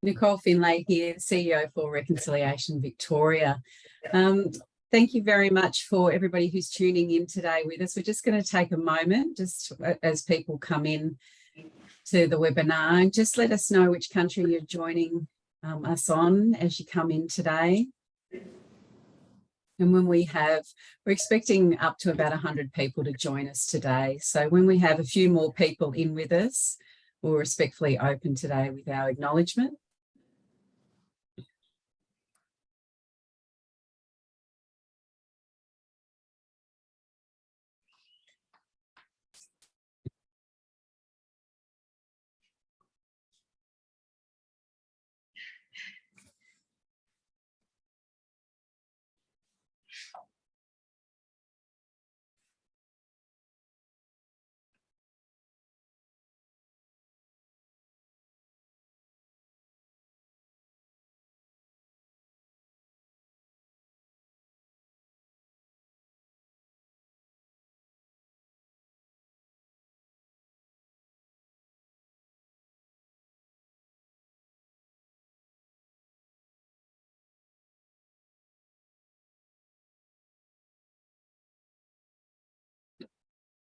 Nicole Findlay here, CEO for Reconciliation Victoria. Thank you very much for everybody who's tuning in today with us. We're just going to take a moment, just as people come in to the webinar, and just let us know which country you're joining us on as you come in today. And when we're expecting up to about 100 people to join us today. So when we have a few more people in with us, we'll respectfully open today with our acknowledgement.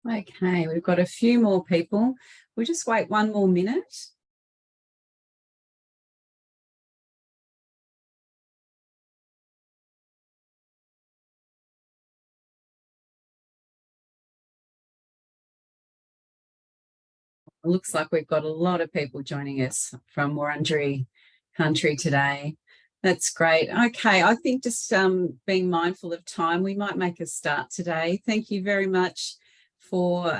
Okay, we've got a few more people. We'll just wait one more minute. It looks like we've got a lot of people joining us from Wurundjeri country today. That's great. Okay, I think just being mindful of time, we might make a start today. Thank you very much for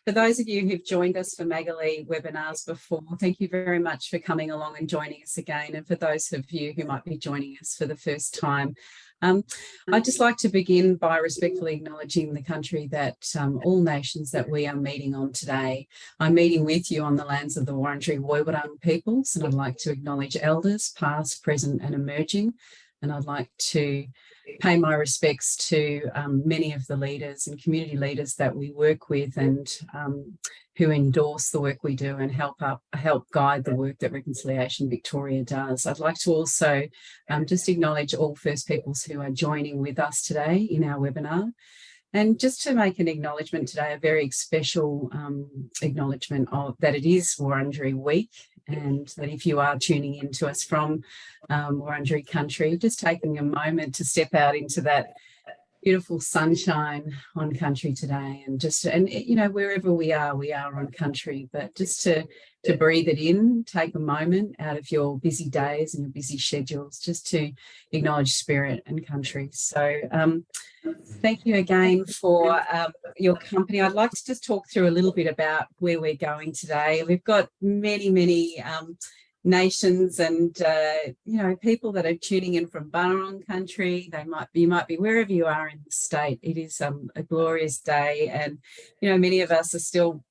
those of you who've joined us for Maggolee webinars before. Thank you very much for coming along and joining us again. And for those of you who might be joining us for the first time, I'd just like to begin by respectfully acknowledging the country that all nations that we are meeting on today. I'm meeting with you on the lands of the Wurundjeri Woiwurrung peoples, and I'd like to acknowledge elders, past, present and emerging. And I'd like to pay my respects to many of the leaders and community leaders that we work with and who endorse the work we do and help guide the work that Reconciliation Victoria does. I'd like to also just acknowledge all First Peoples who are joining with us today in our webinar. And just to make an acknowledgement today, a very special acknowledgement of that it is Wurundjeri Week, and that if you are tuning in to us from Wurundjeri country, just taking a moment to step out into that beautiful sunshine on country today, and you know, wherever we are on country, but just to breathe it in, take a moment out of your busy days and your busy schedules just to acknowledge spirit and country. So thank you again for your company. I'd like to just talk through a little bit about where we're going today. We've got many nations and you know, people that are tuning in from Barong country. You might be wherever you are in the state. It is a glorious day, and you know, many of us are still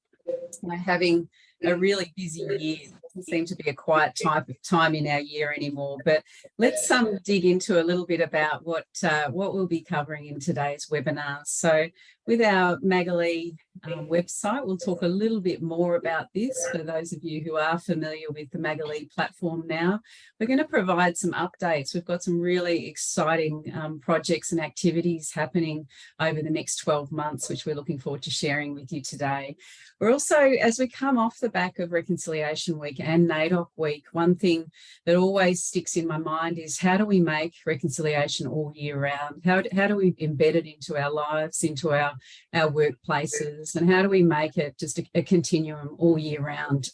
having a really busy year. It doesn't seem to be a quiet type of time in our year anymore. But let's dig into a little bit about what we'll be covering in today's webinar. So with our Maggolee website, we'll talk a little bit more about this for those of you who are familiar with the Maggolee platform now. We're going to provide some updates. We've got some really exciting projects and activities happening over the next 12 months, which we're looking forward to sharing with you today. We're also, as we come off the back of Reconciliation Week and NAIDOC Week, one thing that always sticks in my mind is how do we make reconciliation all year round? How do we embed it into our lives, into our workplaces, and how do we make it just a continuum all year round?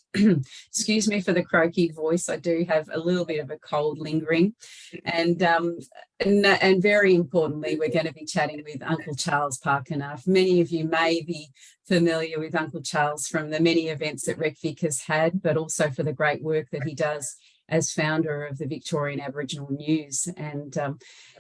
Excuse me for the croaky voice. I do have a little bit of a cold lingering. And very importantly, we're going to be chatting with Uncle Charles Pakana. Many of you may be familiar with Uncle Charles from the many events that RecVic has had, but also for the great work that he does as founder of the Victorian Aboriginal News. And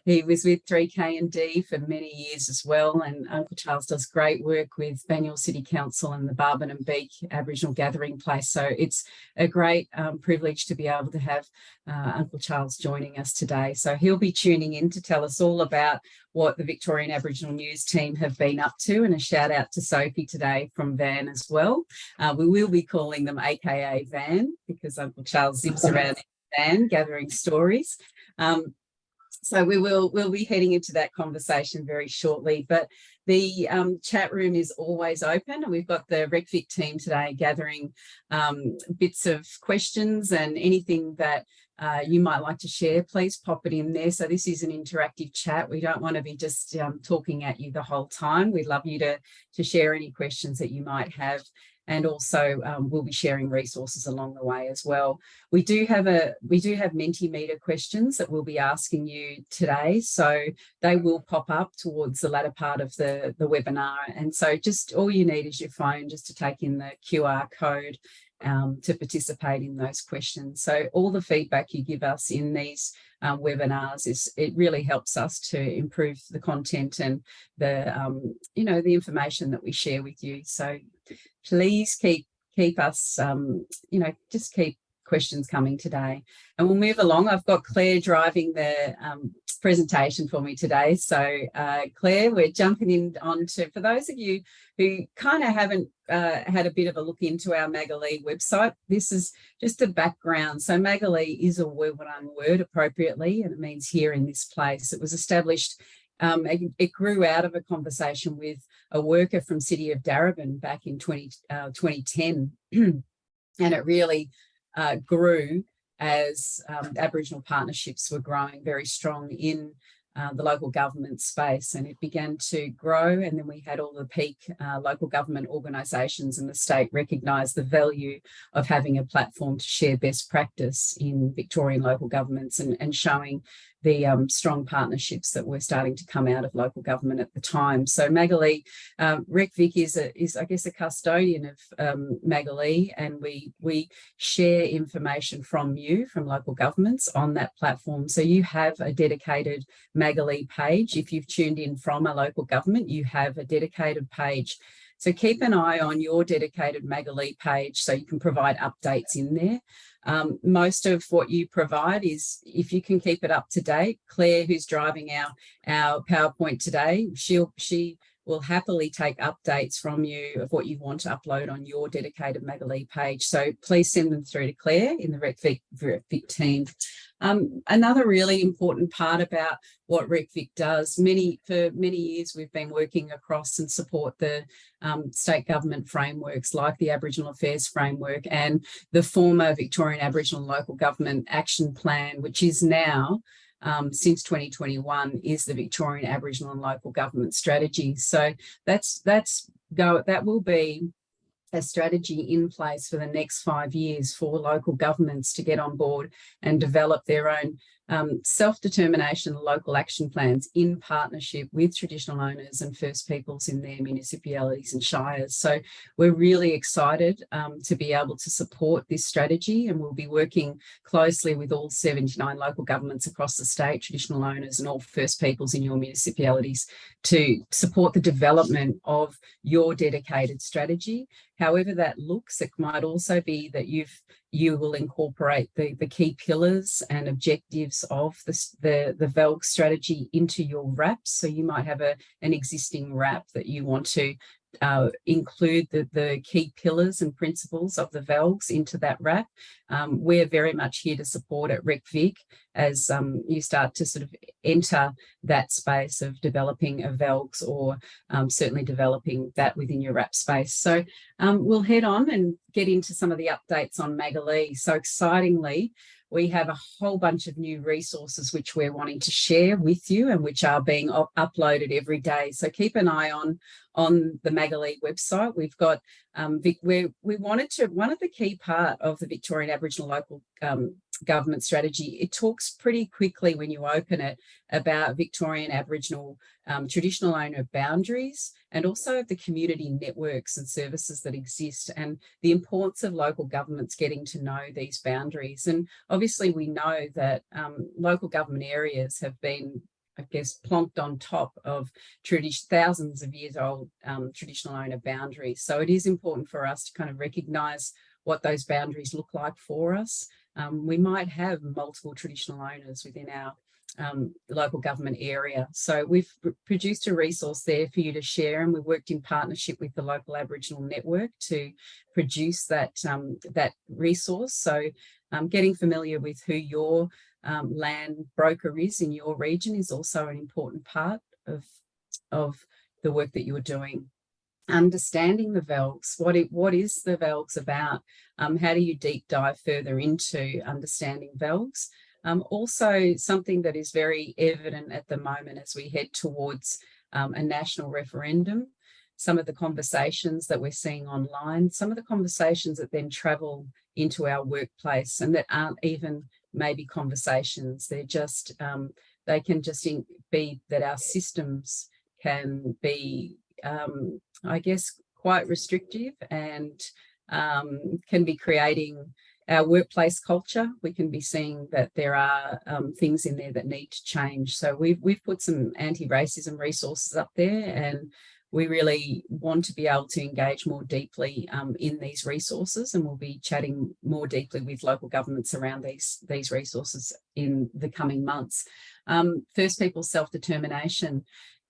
he was with 3K&D for many years as well. And Uncle Charles does great work with Banyule City Council and the Barban and Beak Aboriginal Gathering Place. So it's a great privilege to be able to have Uncle Charles joining us today. So he'll be tuning in to tell us all about what the Victorian Aboriginal News team have been up to, and a shout out to Sophie today from Van as well. We will be calling them AKA Van because Uncle Charles zips around van gathering stories. So we'll be heading into that conversation very shortly, but the chat room is always open, and we've got the RecVic team today gathering bits of questions and anything that you might like to share. Please pop it in there. So this is an interactive chat. We don't want to be just talking at you the whole time. We'd love you to share any questions that you might have. And also we'll be sharing resources along the way as well. We do have Mentimeter questions that we'll be asking you today, so they will pop up towards the latter part of the webinar. And so just all you need is your phone just to take in the QR code to participate in those questions. So all the feedback you give us in these webinars it really helps us to improve the content and the the information that we share with you. So please keep us just keep questions coming today, and we'll move along. I've got Claire driving the presentation for me today. So Claire, we're jumping in onto, for those of you who kind of haven't had a bit of a look into our Maggolee website, this is just a background. So Maggolee is a one word appropriately, and it means here in this place. It was established, it grew out of a conversation with a worker from City of Darebin back in 2010, and it really grew as Aboriginal partnerships were growing very strong in the local government space, and it began to grow. And then we had all the peak local government organisations, and the state recognised the value of having a platform to share best practice in Victorian local governments, and showing the strong partnerships that were starting to come out of local government at the time. So Maggolee, RecVic is I guess a custodian of Maggolee, and we share information from you, from local governments, on that platform. So you have a dedicated Maggolee page. If you've tuned in from a local government, you have a dedicated page. So keep an eye on your dedicated Maggolee page so you can provide updates in there. Most of what you provide is, if you can keep it up to date. Claire, who's driving our PowerPoint today, she will happily take updates from you of what you want to upload on your dedicated Maggolee page. So please send them through to Claire in the RecVic team. Another really important part about what RecVic does, for many years we've been working across and support the state government frameworks like the Aboriginal Affairs Framework and the former Victorian Aboriginal Local Government Action Plan, which is now, since 2021, is the Victorian Aboriginal and Local Government Strategy. So that will be a strategy in place for the next 5 years for local governments to get on board and develop their own self-determination local action plans in partnership with traditional owners and First Peoples in their municipalities and shires. So we're really excited to be able to support this strategy, and we'll be working closely with all 79 local governments across the state, traditional owners and all First Peoples in your municipalities to support the development of your dedicated strategy. However that looks, it might also be that you will incorporate the key pillars and objectives of the VELG strategy into your RAPs. So you might have an existing RAP that you want to include the key pillars and principles of the VELGs into that RAP. We're very much here to support at RecVic as you start to sort of enter that space of developing a VELGs, or certainly developing that within your RAP space. So we'll head on and get into some of the updates on Maggolee. So excitingly, we have a whole bunch of new resources which we're wanting to share with you and which are being uploaded every day. So keep an eye on the Maggolee website. We've got, one of the key part of the Victorian Aboriginal Local Government Strategy, it talks pretty quickly when you open it about Victorian Aboriginal traditional owner boundaries, and also the community networks and services that exist, and the importance of local governments getting to know these boundaries. And obviously we know that local government areas have been, I guess, plonked on top of thousands of years old traditional owner boundaries. So it is important for us to kind of recognise what those boundaries look like for us. We might have multiple traditional owners within our local government area. So we've produced a resource there for you to share, and we've worked in partnership with the local Aboriginal network to produce that resource. So getting familiar with who your land broker is in your region is also an important part of the work that you're doing. Understanding the VELGs, what is the VELGs about? How do you deep dive further into understanding VELGs? Also, something that is very evident at the moment as we head towards a national referendum, some of the conversations that we're seeing online, some of the conversations that then travel into our workplace and that aren't even maybe conversations. They're just, they can just be that our systems can be, I guess, quite restrictive and can be creating our workplace culture. We can be seeing that there are things in there that need to change. So we've put some anti-racism resources up there, and we really want to be able to engage more deeply in these resources, and we'll be chatting more deeply with local governments around these resources in the coming months. First Peoples Self-Determination.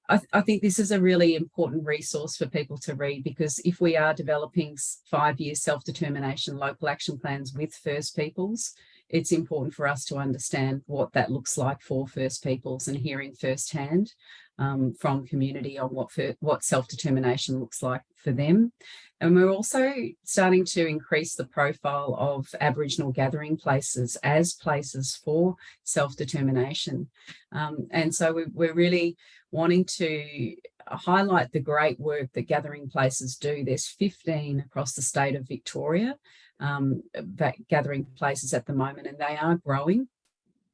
I think this is a really important resource for people to read, because if we are developing 5-year self-determination local action plans with First Peoples, it's important for us to understand what that looks like for First Peoples and hearing firsthand from community on what self-determination looks like for them. And we're also starting to increase the profile of Aboriginal gathering places as places for self-determination. And so we're really wanting to highlight the great work that gathering places do. There's 15 across the state of Victoria that gathering places at the moment, and they are growing.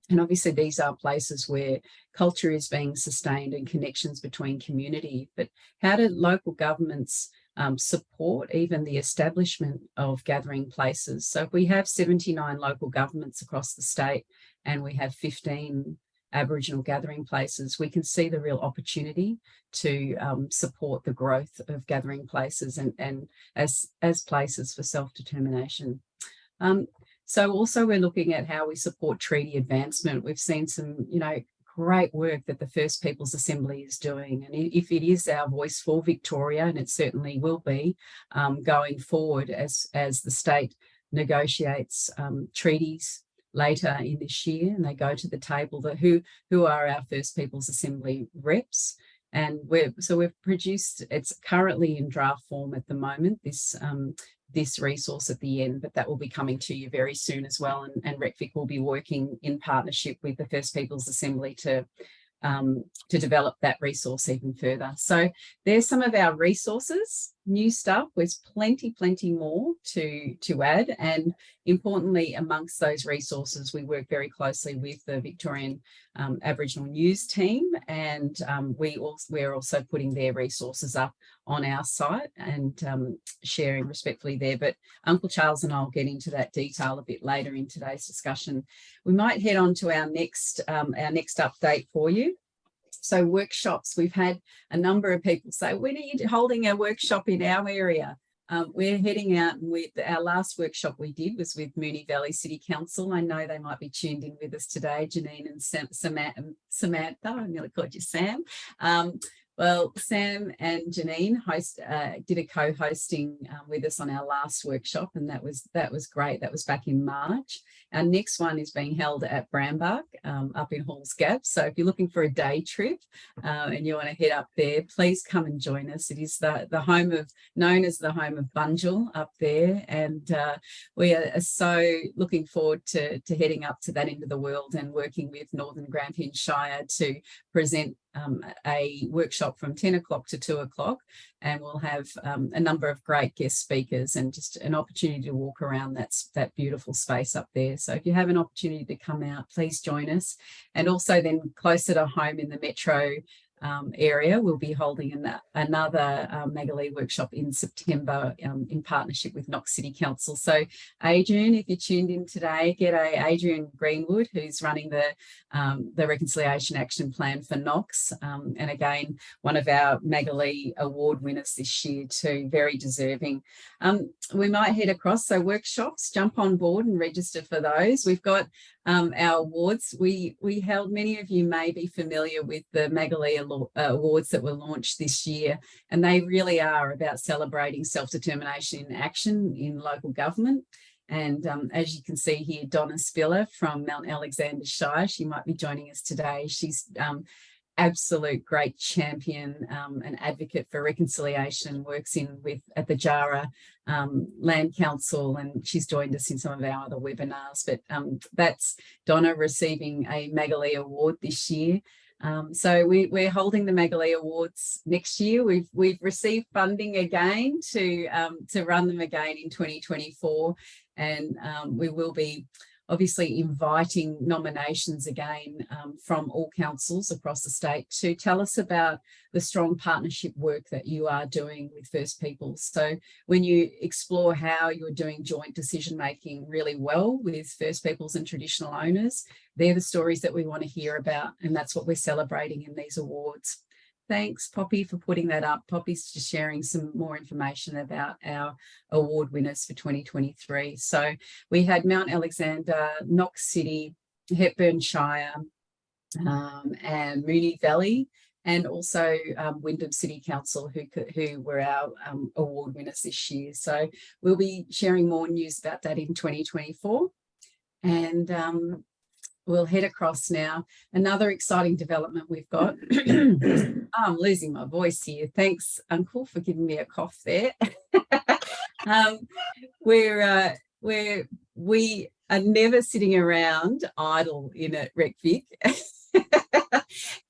And obviously these are places where culture is being sustained and connections between community. But how do local governments support even the establishment of gathering places? So if we have 79 local governments across the state and we have 15 Aboriginal gathering places, we can see the real opportunity to support the growth of gathering places and as places for self-determination. So also we're looking at how we support treaty advancement. We've seen some, great work that the First Peoples Assembly is doing. And if it is our voice for Victoria, and it certainly will be going forward as the state negotiates treaties later in this year, and they go to the table, who are our First Peoples Assembly reps. And we've produced, it's currently in draft form at the moment, this resource at the end, but that will be coming to you very soon as well. And RecVic will be working in partnership with the First Peoples Assembly to develop that resource even further. So there's some of our resources, new stuff. There's plenty more to add. And importantly, amongst those resources, we work very closely with the Victorian Aboriginal News team, and we're also putting their resources up on our site and sharing respectfully there. But Uncle Charles and I will get into that detail a bit later in today's discussion. We might head on to our next update for you. So workshops, we've had a number of people say, when are you holding a workshop in our area? We're heading out, and our last workshop we did was with Moonee Valley City Council. I know they might be tuned in with us today, Janine and Samantha. I nearly called you Sam. Well, Sam and Janine did a co-hosting with us on our last workshop, and that was great. That was back in March. Our next one is being held at Brambark up in Halls Gap. So if you're looking for a day trip and you want to head up there, please come and join us. It is the home of, known as the home of Bunjil up there, and we are so looking forward to heading up to that end of the world and working with Northern Grampian Shire to present a workshop from 10 o'clock to 2 o'clock, and we'll have a number of great guest speakers and just an opportunity to walk around that beautiful space up there. So if you have an opportunity to come out, please join us. And also then closer to home in the metro area, we'll be holding another Maggolee workshop in September in partnership with Knox City Council. So Adrian, if you're tuned in today, Adrian Greenwood, who's running the Reconciliation Action Plan for Knox, and again, one of our Maggolee award winners this year too, very deserving. We might head across, so workshops, jump on board and register for those. We've got our awards. We held, many of you may be familiar with the Maggolee awards that were launched this year, and they really are about celebrating self-determination in action in local government. And as you can see here, Donna Spiller from Mount Alexander Shire, she might be joining us today. She's absolute great champion and advocate for reconciliation, works at the Jara Land Council, and she's joined us in some of our other webinars. But that's Donna receiving a Maggolee Award this year. So we're holding the Maggolee Awards next year. We've received funding again to run them again in 2024, and we will be obviously inviting nominations again from all councils across the state to tell us about the strong partnership work that you are doing with First Peoples. So when you explore how you're doing joint decision making really well with First Peoples and traditional owners, they're the stories that we want to hear about, and that's what we're celebrating in these awards. Thanks, Poppy, for putting that up. Poppy's just sharing some more information about our award winners for 2023. So we had Mount Alexander, Knox City, Hepburn Shire, and Moonee Valley, and also Wyndham City Council, who were our award winners this year. So we'll be sharing more news about that in 2024. And we'll head across now. Another exciting development we've got. I'm losing my voice here. Thanks, Uncle, for giving me a cough there. We are never sitting around idle in a RecVic.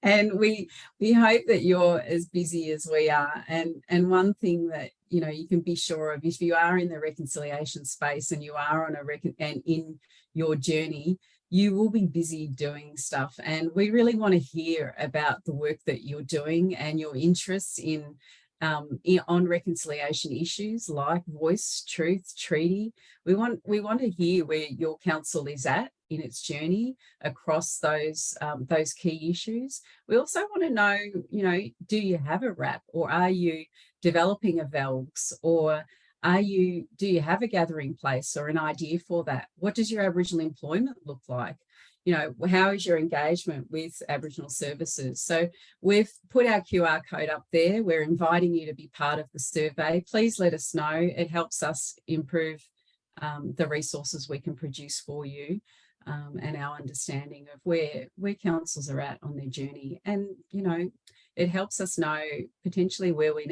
And we hope that you're as busy as we are. And one thing that you can be sure of, if you are in the reconciliation space and you are on and in your journey, you will be busy doing stuff. And we really want to hear about the work that you're doing and your interests on reconciliation issues like voice, truth, treaty. We want to hear where your council is at in its journey across those key issues. We also want to know, do you have a RAP, or are you developing a VELGS, or do you have a gathering place or an idea for that? What does your Aboriginal employment look like? How is your engagement with Aboriginal services? So we've put our QR code up there. We're inviting you to be part of the survey. Please let us know. It helps us improve the resources we can produce for you, and our understanding of where councils are at on their journey. And, it helps us know potentially where we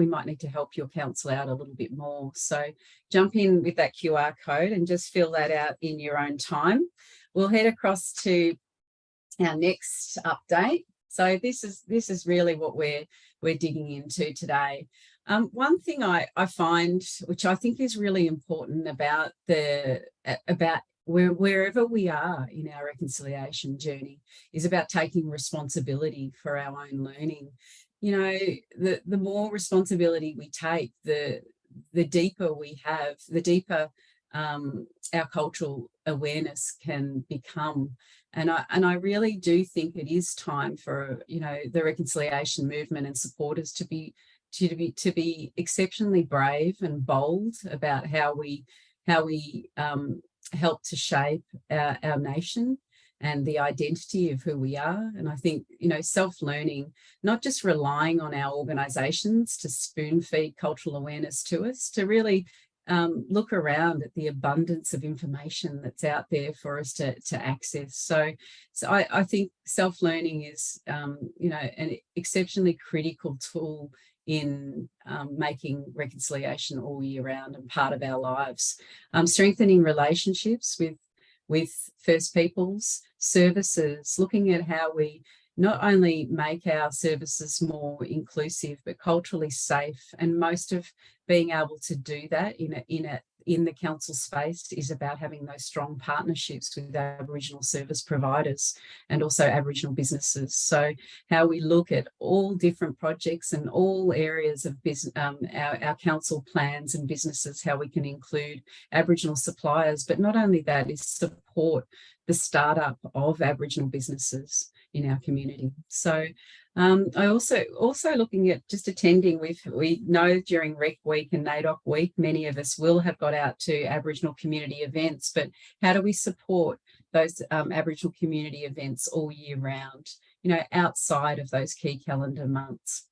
might need to help your council out a little bit more. So jump in with that QR code and just fill that out in your own time. We'll head across to our next update. So this is really what we're digging into today. One thing I find, which I think is really important about wherever we are in our reconciliation journey, is about taking responsibility for our own learning. The more responsibility we take, the deeper we have, the deeper our cultural awareness can become. And I really do think it is time for the reconciliation movement and supporters to be exceptionally brave and bold about how we help to shape our nation and the identity of who we are. And I think, self-learning, not just relying on our organisations to spoon feed cultural awareness to us, to really look around at the abundance of information that's out there for us to access. So I think self-learning is, an exceptionally critical tool in making reconciliation all year round and part of our lives. Strengthening relationships with First Peoples, services, looking at how we not only make our services more inclusive but culturally safe, and most of being able to do that in the council space is about having those strong partnerships with Aboriginal service providers and also Aboriginal businesses. So how we look at all different projects and all areas of business, our council plans and businesses, how we can include Aboriginal suppliers, but not only that, is support the startup of Aboriginal businesses in our community. So I also looking at just attending. We know during Rec Week and NAIDOC Week, many of us will have got out to Aboriginal community events, but how do we support those Aboriginal community events all year round, outside of those key calendar months?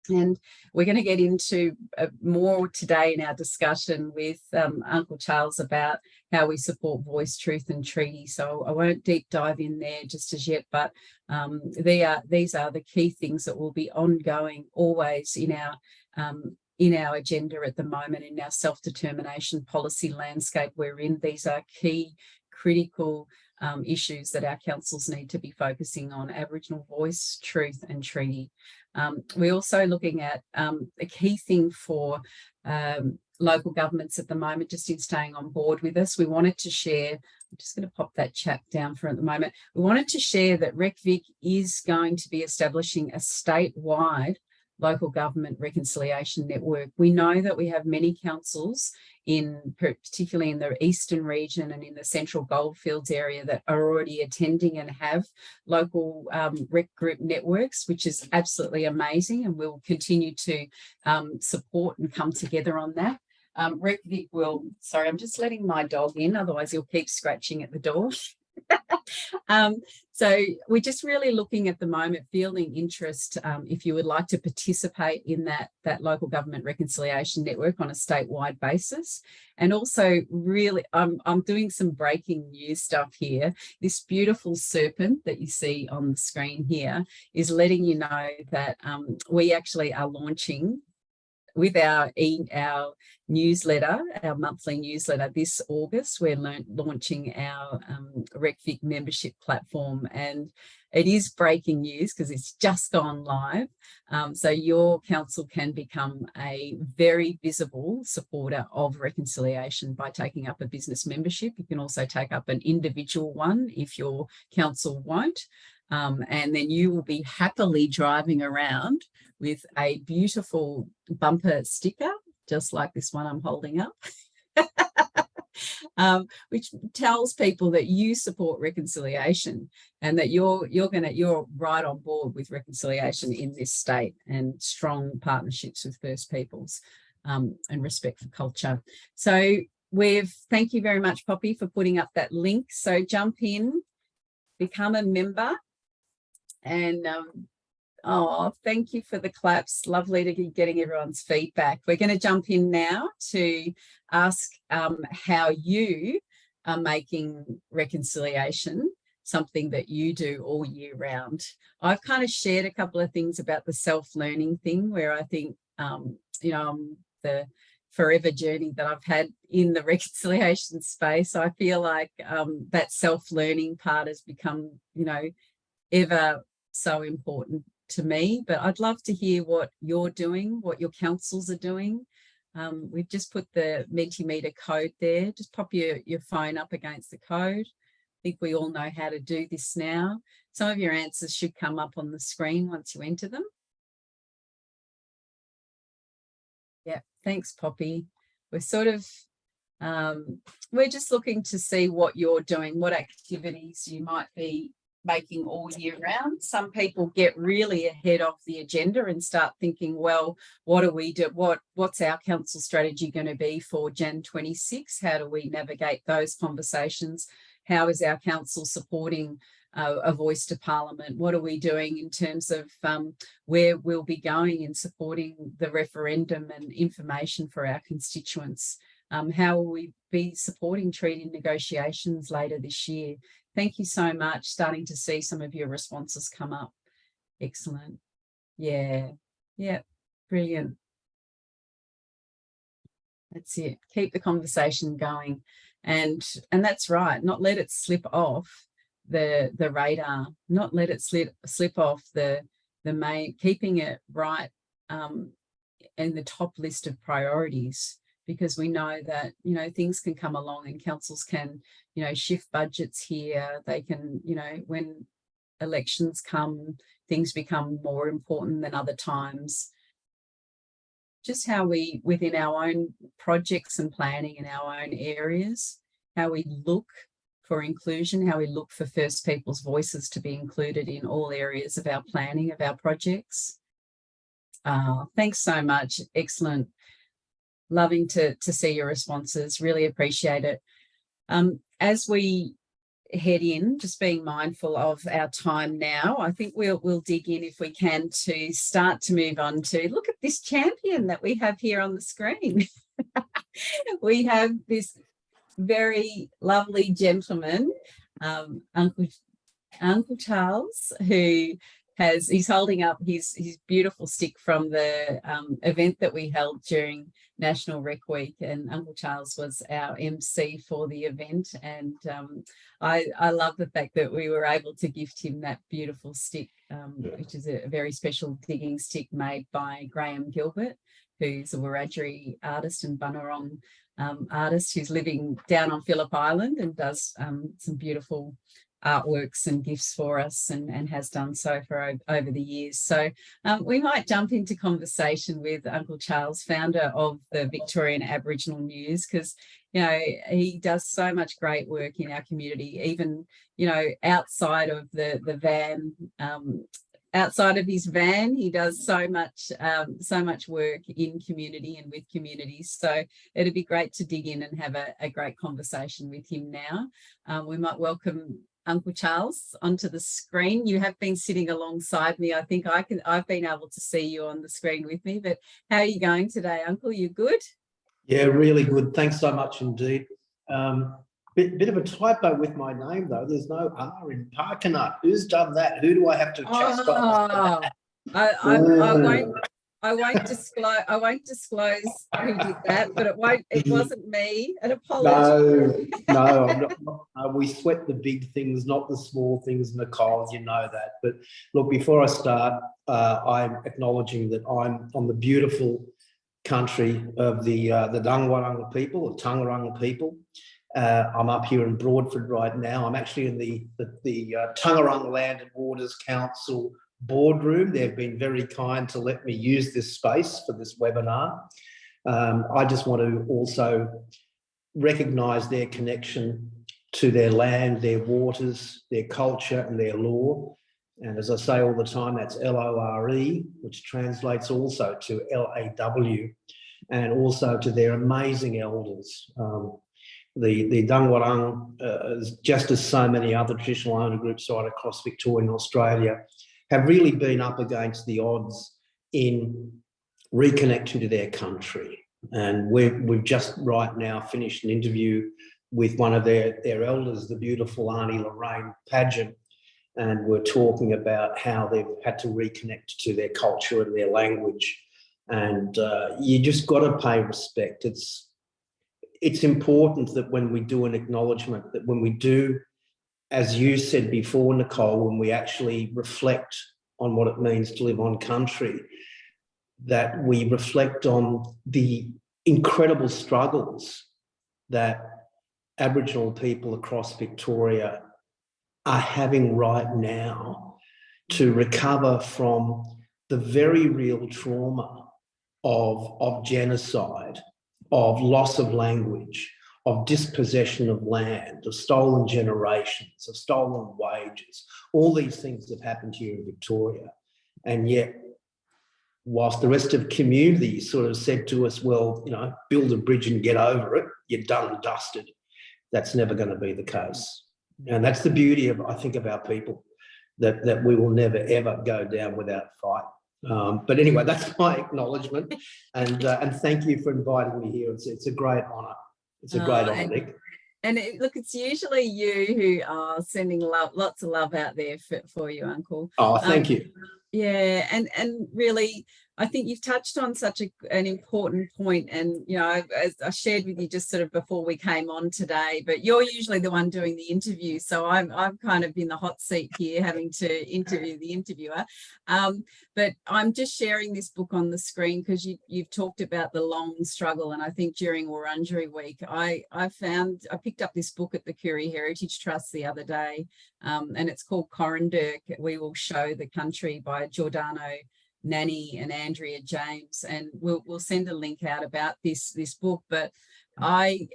And we're going to get into more today in our discussion with Uncle Charles about how we support voice, truth and treaty. So I won't deep dive in there just as yet, but these are the key things that will be ongoing always in our agenda at the moment, in our self-determination policy landscape we're in. These are key, critical issues that our councils need to be focusing on: Aboriginal voice, truth and treaty. We're also looking at a key thing for local governments at the moment, just in staying on board with us. We wanted to share, I'm just going to pop that chat down for at the moment. We wanted to share that RecVic is going to be establishing a statewide local government reconciliation network. We know that we have many councils particularly in the eastern region and in the central goldfields area, that are already attending and have local rec group networks, which is absolutely amazing, and we'll continue to support and come together on that. RecVic will, sorry, I'm just letting my dog in, otherwise he'll keep scratching at the door. So we're just really looking at the moment, fielding interest if you would like to participate in that local government reconciliation network on a statewide basis. And also really, I'm doing some breaking news stuff here. This beautiful serpent that you see on the screen here is letting you know that we actually are launching with our newsletter, our monthly newsletter this August. We're launching our RecVic membership platform, and it is breaking news because it's just gone live. So your council can become a very visible supporter of reconciliation by taking up a business membership. You can also take up an individual one if your council won't. And then you will be happily driving around with a beautiful bumper sticker, just like this one I'm holding up, which tells people that you support reconciliation and that you're right on board with reconciliation in this state, and strong partnerships with First Peoples and respect for culture. So thank you very much, Poppy, for putting up that link. So jump in, become a member. And oh, thank you for the claps. Lovely to be getting everyone's feedback. We're going to jump in now to ask how you are making reconciliation something that you do all year round. I've kind of shared a couple of things about the self-learning thing, where I think, the forever journey that I've had in the reconciliation space. I feel like that self-learning part has become, ever so important to me. But I'd love to hear what you're doing, what your councils are doing. We've just put the Mentimeter code there. Just pop your phone up against the code. I think we all know how to do this now. Some of your answers should come up on the screen once you enter them. Yeah, thanks, Poppy. We're sort of, we're just looking to see what you're doing, what activities you might be making all year round. Some people get really ahead of the agenda and start thinking, well, what do we do? What's our council strategy going to be for Jan 26? How do we navigate those conversations? How is our council supporting a voice to Parliament? What are we doing in terms of where we'll be going in supporting the referendum and information for our constituents? How will we be supporting treaty negotiations later this year? Thank you so much. Starting to see some of your responses come up. Excellent. Yeah, brilliant. That's it. Keep the conversation going. And that's right. Not let it slip off the radar. Not let it slip off the main, keeping it right in the top list of priorities. Because we know that, things can come along and councils can, shift budgets here. They can, when elections come, things become more important than other times. Just how we, within our own projects and planning in our own areas, how we look for inclusion, how we look for First Peoples' voices to be included in all areas of our planning of our projects. Thanks so much. Excellent. Loving to see your responses. Really appreciate it. As we head in, just being mindful of our time now. I think we'll dig in if we can to start to move on to look at this champion that we have here on the screen. We have this very lovely gentleman, Uncle Charles, who he's holding up his beautiful stick from the event that we held during National Rec Week, and Uncle Charles was our MC for the event, and I love the fact that we were able to gift him that beautiful stick, which is a very special digging stick made by Graham Gilbert, who's a Wiradjuri artist and Bunurong artist who's living down on Phillip Island and does some beautiful artworks and gifts for us, and has done so for over the years. So we might jump into conversation with Uncle Charles, founder of the Victorian Aboriginal News, because he does so much great work in our community, even outside of the van. Outside of his van, he does so much work in community and with communities. So it'd be great to dig in and have a great conversation with him now. We might welcome Uncle Charles onto the screen. You have been sitting alongside me. I think I've been able to see you on the screen with me, but how are you going today, Uncle? You good? Yeah, really good. Thanks so much indeed. Bit of a typo with my name though. There's no R in Pakana. Who's done that? Who do I have to chastise? I won't disclose who did that, but it wasn't me. An apology. No, I'm not. We sweat the big things, not the small things, Nicole. You know that. But look, before I start, I'm acknowledging that I'm on the beautiful country of the Dangwarang people, the Tangarang people. I'm up here in Broadford right now. I'm actually in the Tangarang Land and Waters Council boardroom. They've been very kind to let me use this space for this webinar. I just want to also recognise their connection to their land, their waters, their culture and their law. And as I say all the time, that's LORE, which translates also to LAW, and also to their amazing elders. The Dangwarang, just as so many other traditional owner groups right across Victoria and Australia, have really been up against the odds in reconnecting to their country. And we've just right now finished an interview with one of their elders, the beautiful Auntie Lorraine Pageant, and we're talking about how they've had to reconnect to their culture and their language. And you just got to pay respect. It's important that when we do an acknowledgement, that when we do, as you said before, Nicole, when we actually reflect on what it means to live on country, that we reflect on the incredible struggles that Aboriginal people across Victoria are having right now to recover from the very real trauma of genocide, of loss of language, of dispossession of land, of stolen generations, of stolen wages. All these things have happened here in Victoria. And yet, whilst the rest of community sort of said to us, well, build a bridge and get over it, you're done and dusted, that's never going to be the case. And that's the beauty of, I think, of our people, that we will never, ever go down without fight. But anyway, that's my acknowledgement. And thank you for inviting me here. It's a great honour. It's a great honour, Nick. And look, it's usually you who are sending lots of love out there for you, Uncle. Oh, thank you. Yeah, and really, I think you've touched on such an important point. And, as I shared with you just sort of before we came on today, but you're usually the one doing the interview. So I'm kind of in the hot seat here having to interview the interviewer. But I'm just sharing this book on the screen because you've talked about the long struggle. And I think during Wurundjeri Week, I picked up this book at the Koori Heritage Trust the other day, and it's called Corranderk, We Will Show the Country by Giordano Nanny and Andrea James, and we'll send a link out about this book. But I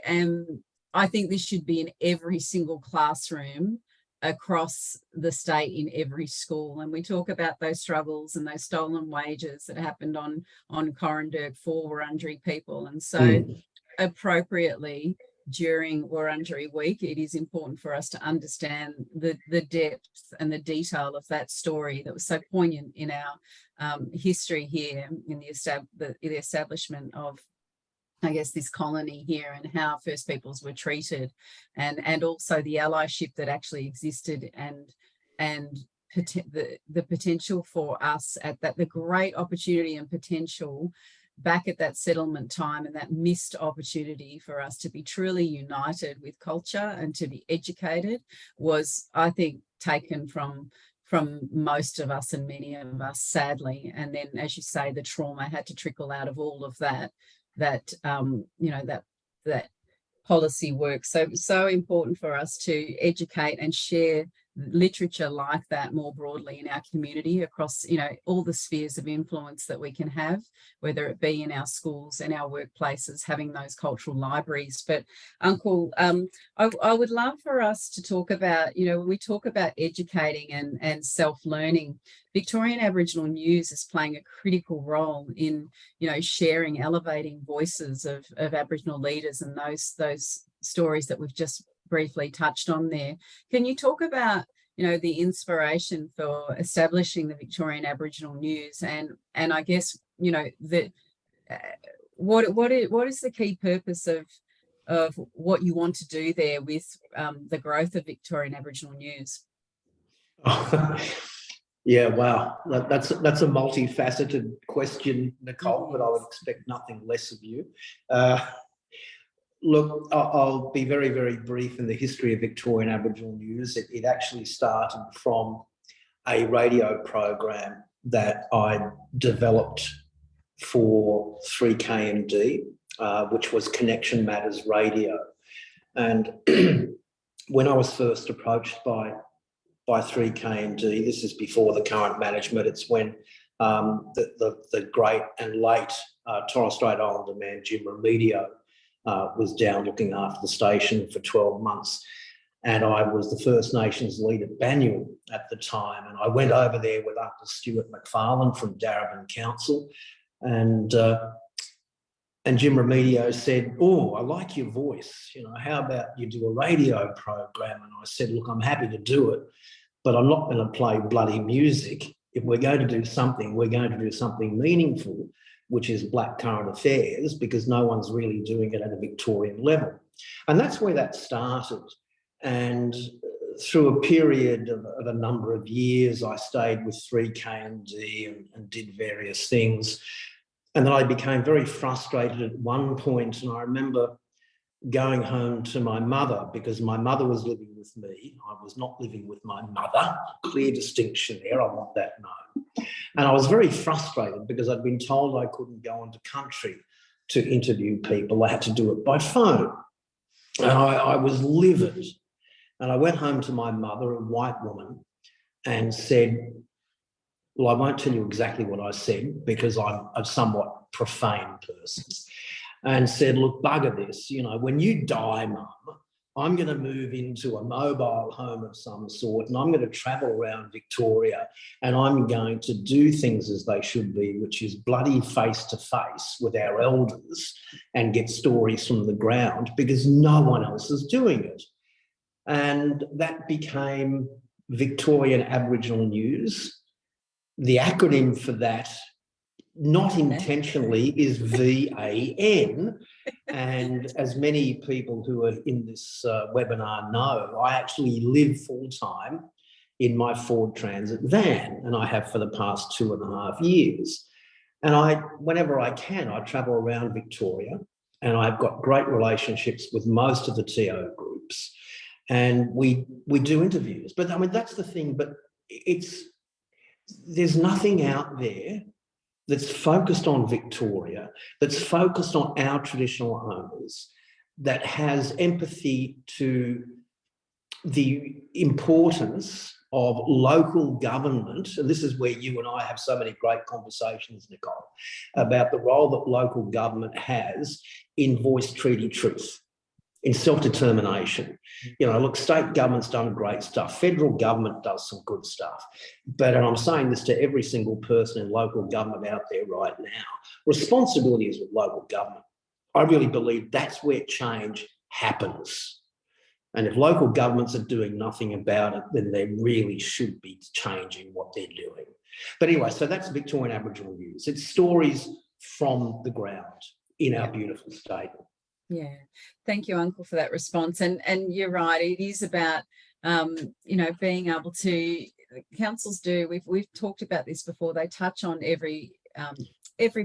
think this should be in every single classroom across the state, in every school. And we talk about those struggles and those stolen wages that happened on Corranderk for Wurundjeri people. And so appropriately, during Wurundjeri Week, it is important for us to understand the depth and the detail of that story that was so poignant in our history here in the establishment of, I guess, this colony here, and how First Peoples were treated, and also the allyship that actually existed, and the potential for us at that, the great opportunity and potential back at that settlement time, and that missed opportunity for us to be truly united with culture and to be educated was, I think, taken from most of us and many of us, sadly. And then, as you say, the trauma had to trickle out of all of that policy work. So important for us to educate and share literature like that more broadly in our community, across all the spheres of influence that we can have, whether it be in our schools and our workplaces, having those cultural libraries. But Uncle, I would love for us to talk about, when we talk about educating and self-learning, Victorian Aboriginal News is playing a critical role in sharing, elevating voices of Aboriginal leaders, and those stories that we've just briefly touched on there. Can you talk about the inspiration for establishing the Victorian Aboriginal News, and I guess what is the key purpose of what you want to do there with the growth of Victorian Aboriginal News? Yeah, wow, that's a multifaceted question, Nicole, but I would expect nothing less of you. Look, I'll be very, very brief in the history of Victorian Aboriginal News. It actually started from a radio program that I developed for 3KMD, which was Connection Matters Radio. And when I was first approached by 3KMD, this is before the current management, it's when the great and late Torres Strait Islander man, Jim Remedio, was down looking after the station for 12 months. And I was the First Nations lead at Banyul at the time. And I went over there with Uncle Stuart McFarlane from Darebin Council. And Jim Remedio said, "Oh, I like your voice. How about you do a radio program?" And I said, "Look, I'm happy to do it, but I'm not going to play bloody music. If we're going to do something, we're going to do something meaningful, which is black current affairs, because no one's really doing it at a Victorian level." And that's where that started. And through a period of a number of years, I stayed with 3KMD and did various things. And then I became very frustrated at one point, and I remember going home to my mother, because my mother was living with me. I was not living with my mother. Clear distinction there, I want that known. And I was very frustrated because I'd been told I couldn't go into country to interview people. I had to do it by phone. And I was livid. And I went home to my mother, a white woman, and said, well, I won't tell you exactly what I said because I'm a somewhat profane person, and said, look, bugger this, when you die, Mum, I'm going to move into a mobile home of some sort, and I'm going to travel around Victoria, and I'm going to do things as they should be, which is bloody face-to-face with our elders and get stories from the ground, because no one else is doing it. And that became Victorian Aboriginal News. The acronym for that, not intentionally, is VAN. And as many people who are in this webinar know, I actually live full-time in my Ford Transit van, and I have for the past 2.5 years. And whenever I can, I travel around Victoria, and I've got great relationships with most of the TO groups. And we do interviews. But I mean, that's the thing, but there's nothing out there that's focused on Victoria, that's focused on our traditional owners, that has empathy to the importance of local government. And this is where you and I have so many great conversations, Nicole, about the role that local government has in voice treaty truth, in self-determination. Look, state government's done great stuff. Federal government does some good stuff. But, and I'm saying this to every single person in local government out there right now, responsibility is with local government. I really believe that's where change happens. And if local governments are doing nothing about it, then they really should be changing what they're doing. But anyway, so that's Victorian Aboriginal News. It's stories from the ground in our beautiful state. Yeah, thank you, Uncle, for that response. And you're right, it is about you know, being able to, councils do, we've talked about this before, they touch on every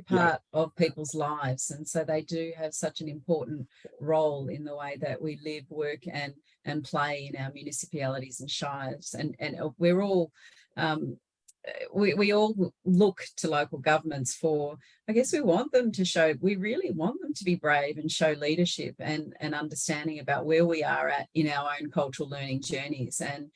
part of people's lives, and so they do have such an important role in the way that we live, work and play in our municipalities and shires, and we're all we all look to local governments for, I guess we want them to show, we really want them to be brave and show leadership and understanding about where we are at in our own cultural learning journeys and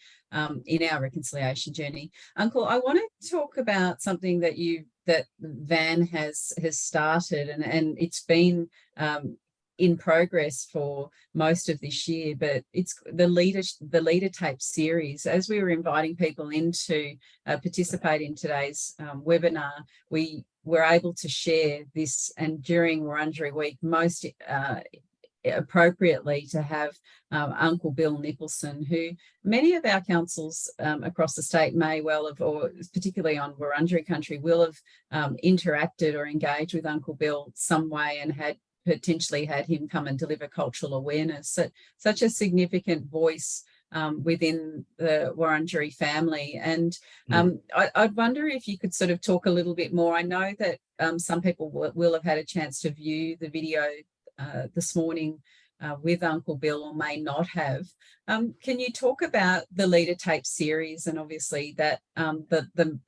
in our reconciliation journey. Uncle, I want to talk about something that Van has started, and it's been in progress for most of this year, but it's the leader tape series. As we were inviting people in to participate in today's webinar, we were able to share this, and during Wurundjeri Week, most appropriately to have Uncle Bill Nicholson, who many of our councils across the state may well have, or particularly on Wurundjeri country, will have interacted or engaged with Uncle Bill some way and had potentially had him come and deliver cultural awareness. So, such a significant voice within the Wurundjeri family. And I'd wonder if you could sort of talk a little bit more. I know that some people will have had a chance to view the video this morning with Uncle Bill, or may not have. Can you talk about the leader tape series, and obviously that the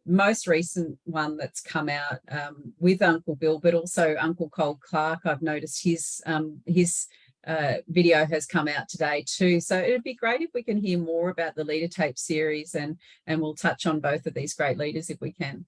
most recent one that's come out with Uncle Bill, but also Uncle Cole Clark? I've noticed his video has come out today too. So it'd be great if we can hear more about the leader tape series, and we'll touch on both of these great leaders if we can.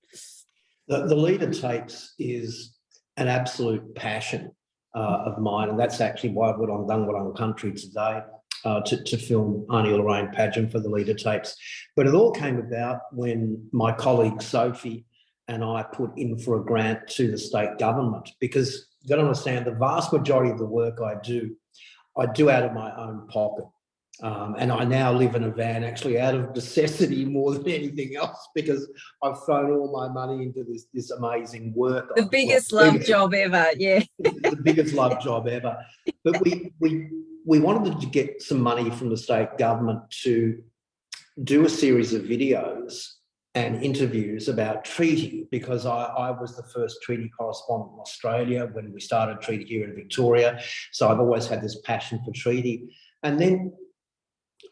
The leader tapes is an absolute passion of mine, and that's actually why I went on Dangwurrung country today to film Auntie Lorraine pageant for the leader tapes. But it all came about when my colleague Sophie and I put in for a grant to the state government, because you've got to understand, the vast majority of the work I do out of my own pocket. And I now live in a van, actually out of necessity more than anything else, because I've thrown all my money into this amazing work. The biggest love job ever, yeah. The biggest love job ever. But we wanted to get some money from the state government to do a series of videos and interviews about treaty, because I was the first treaty correspondent in Australia when we started treaty here in Victoria. So I've always had this passion for treaty. And then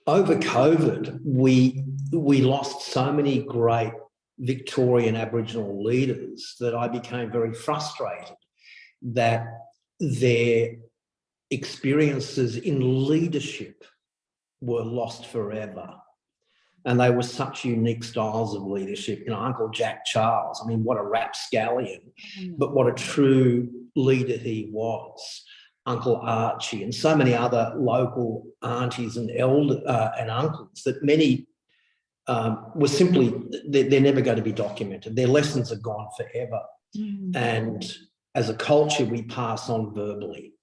over COVID, we lost so many great Victorian Aboriginal leaders that I became very frustrated that their experiences in leadership were lost forever. And they were such unique styles of leadership. You know, Uncle Jack Charles, I mean, what a rapscallion, but what a true leader he was. Uncle Archie, and so many other local aunties and and uncles that many were simply, they're never going to be documented. Their lessons are gone forever. And as a culture, we pass on verbally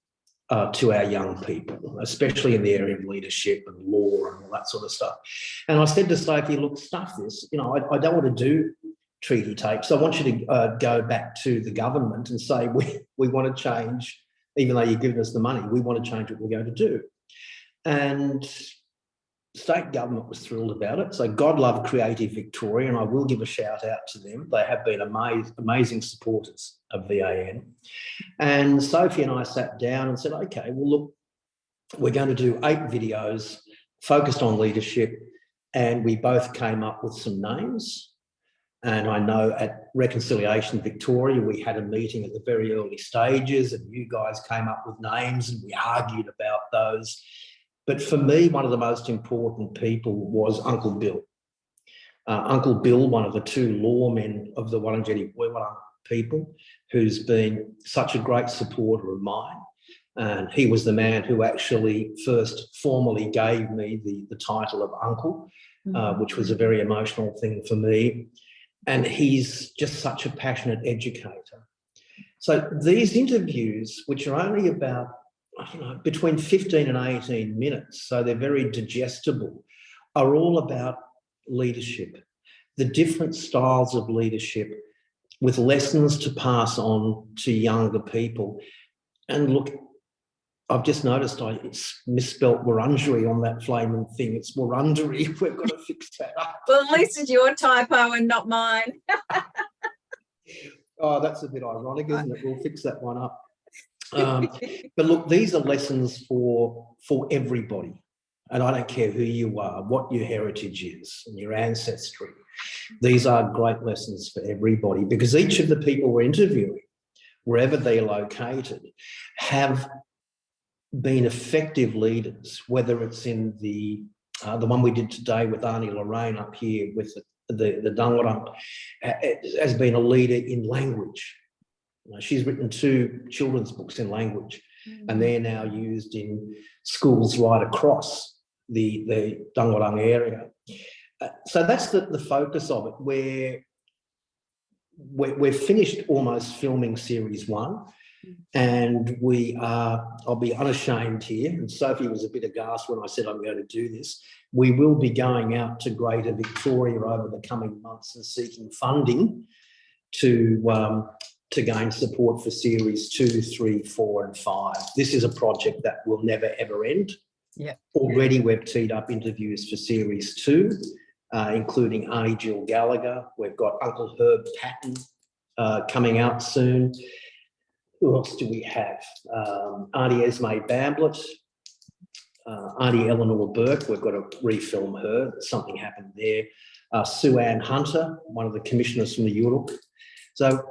to our young people, especially in the area of leadership and law and all that sort of stuff. And I said to Sophie, look, stuff this. You know, I don't want to do treaty tapes. I want you to go back to the government and say, we want to change. Even though you've given us the money, we want to change what we're going to do. And state government was thrilled about it. So God love Creative Victoria, and I will give a shout out to them. They have been amazing supporters of VAN. And Sophie and I sat down and said, okay, well, look, we're going to do 8 videos focused on leadership. And we both came up with some names. And I know at Reconciliation Victoria, we had a meeting at the very early stages, and you guys came up with names and we argued about those. But for me, one of the most important people was Uncle Bill. Uncle Bill, one of the 2 lawmen of the Wurundjeri people, who's been such a great supporter of mine. And he was the man who actually first formally gave me the title of uncle, which was a very emotional thing for me. And he's just such a passionate educator. So these interviews, which are only about I don't know, between 15 and 18 minutes, so they're very digestible, are all about leadership, the different styles of leadership with lessons to pass on to younger people. And look, I've just noticed it's misspelt Wurundjeri on that flaming thing. It's Wurundjeri. We've got to fix that up. Well, at least it's your typo and not mine. Oh, that's a bit ironic, isn't it? We'll fix that one up. But look, these are lessons for everybody. And I don't care who you are, what your heritage is and your ancestry. These are great lessons for everybody, because each of the people we're interviewing, wherever they're located, have been effective leaders, whether it's in the one we did today with Arnie Lorraine up here with the Dangwarang, has been a leader in language. She's written 2 children's books in language, and they're now used in schools right across the Dangwarang area. So that's the focus of it. We're finished almost filming series 1, and I'll be unashamed here, and Sophie was a bit aghast when I said I'm going to do this, we will be going out to Greater Victoria over the coming months and seeking funding to gain support for series 2, 3, 4 and 5. This is a project that will never ever end. Yeah. Already we've teed up interviews for series 2, including Auntie Jill Gallagher. We've got Uncle Herb Patton coming out soon. Who else do we have? Auntie Esme Bamblett, Auntie Eleanor Burke. We've got to refilm her. Something happened there. Sue Ann Hunter, one of the commissioners from the Yuruk. So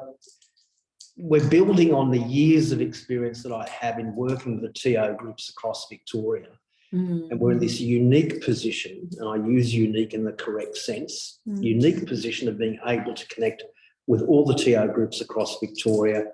we're building on the years of experience that I have in working with the TO groups across Victoria. And we're in this unique position, and I use unique in the correct sense, unique position of being able to connect with all the TO groups across Victoria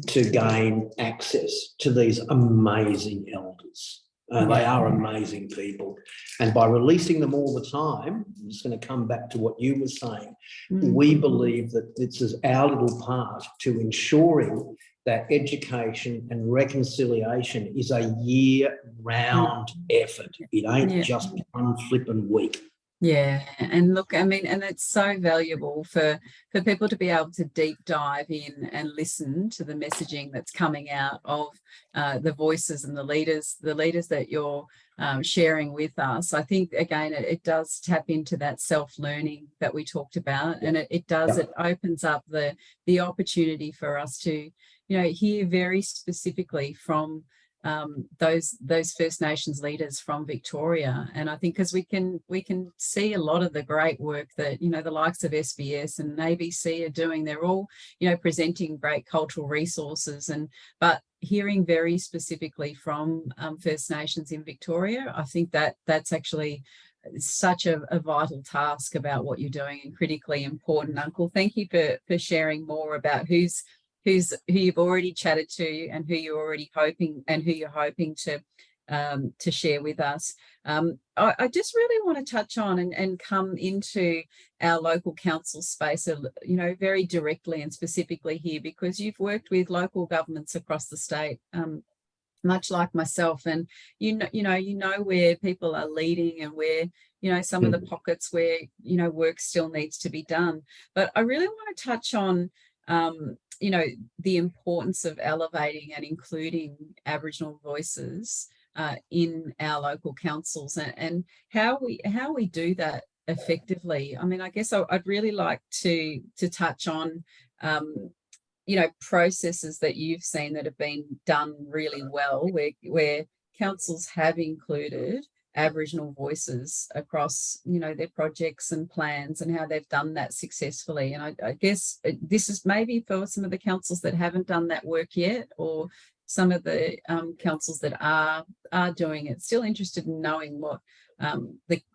to gain access to these amazing elders. They are amazing people. And by releasing them all the time, I'm just going to come back to what you were saying, we believe that this is our little part to ensuring that education and reconciliation is a year-round effort. It ain't just one flippin' week. Yeah, and look, I mean, and it's so valuable for people to be able to deep dive in and listen to the messaging that's coming out of the voices and the leaders that you're sharing with us. I think, again, it does tap into that self-learning that we talked about, and it opens up the opportunity for us to, hear very specifically from those First Nations leaders from Victoria. And I think because we can see a lot of the great work that the likes of SBS and ABC are doing. They're all presenting great cultural resources, but hearing very specifically from First Nations in Victoria, I think that's actually such a vital task about what you're doing, and critically important. Uncle, thank you for sharing more about who you've already chatted to and who you're hoping to share with us. I just really want to touch on and come into our local council space, very directly and specifically here, because you've worked with local governments across the state, much like myself, and you know where people are leading and where some of the pockets where work still needs to be done. But I really want to touch on the importance of elevating and including Aboriginal voices in our local councils, and how we do that effectively. I mean, I guess I'd really like to touch on processes that you've seen that have been done really well, where councils have included Aboriginal voices across, their projects and plans, and how they've done that successfully. And I guess this is maybe for some of the councils that haven't done that work yet, or some of the councils that are doing it. Still interested in knowing what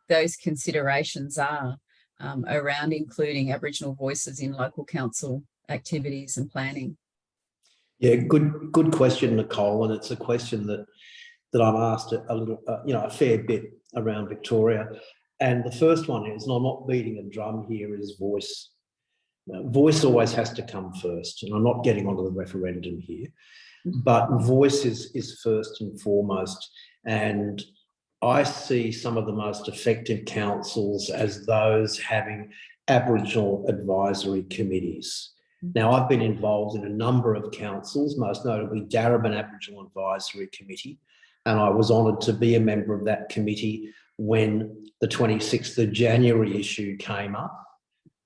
those considerations are around including Aboriginal voices in local council activities and planning. Yeah, good question, Nicole, and it's a question that I'm asked a little, a fair bit around Victoria. And the first one is, and I'm not beating a drum here, is voice. Voice always has to come first, and I'm not getting onto the referendum here. but voice is first and foremost. And I see some of the most effective councils as those having Aboriginal advisory committees. Now, I've been involved in a number of councils, most notably Darebin Aboriginal Advisory Committee, and I was honoured to be a member of that committee when the 26th of January issue came up,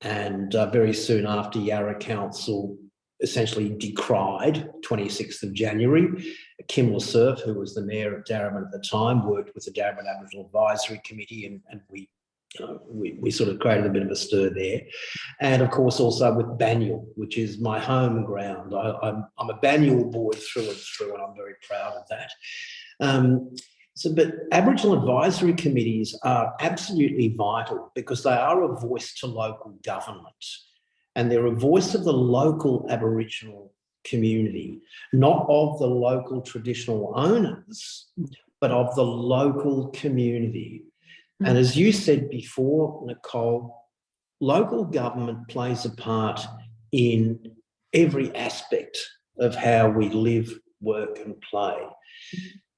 and very soon after, Yarra Council essentially decried 26th of January. Kim Lassurf, who was the mayor of Darebin at the time, worked with the Darebin Aboriginal Advisory Committee, and we sort of created a bit of a stir there. And of course, also with Banyul, which is my home ground. I'm a Banyul boy through and through, and I'm very proud of that. But Aboriginal advisory committees are absolutely vital because they are a voice to local government, and they're a voice of the local Aboriginal community, not of the local traditional owners, but of the local community. And as you said before, Nicole, local government plays a part in every aspect of how we live, work and play.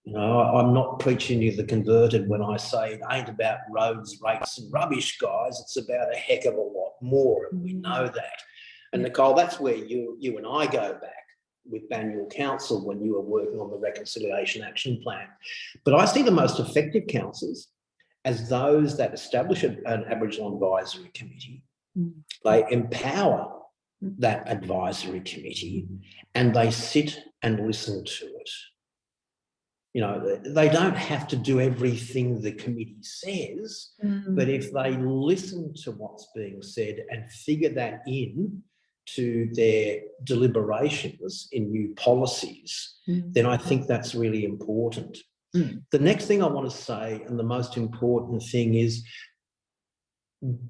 You know, I'm not preaching to the converted when I say it ain't about roads, rates and rubbish, guys. It's about a heck of a lot more, and we know that. And Nicole, that's where you and I go back with Banyul Council when you were working on the Reconciliation Action Plan. But I see the most effective councils as those that establish an Aboriginal advisory committee. They empower that advisory committee and they sit and listen to it. You know, they don't have to do everything the committee says, but if they listen to what's being said and figure that in to their deliberations in new policies, then I think that's really important. The next thing I want to say, and the most important thing, is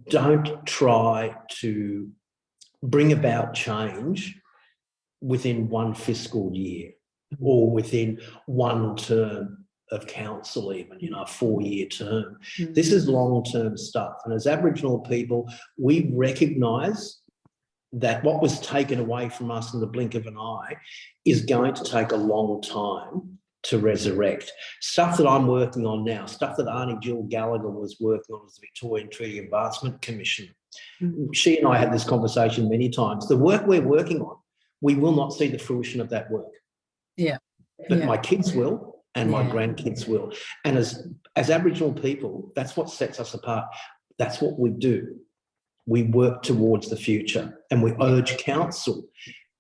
don't try to bring about change within one fiscal year or within one term of council, even, you know, a 4-year term. This is long-term stuff. And as Aboriginal people, we recognise that what was taken away from us in the blink of an eye is going to take a long time to resurrect. Stuff that I'm working on now, stuff that Arnie Jill Gallagher was working on as the Victorian Treaty Advancement Commission. She and I had this conversation many times. The work we're working on, we will not see the fruition of that work. But my kids will, and my grandkids will. And as Aboriginal people, that's what sets us apart. That's what we do. We work towards the future, and we urge council,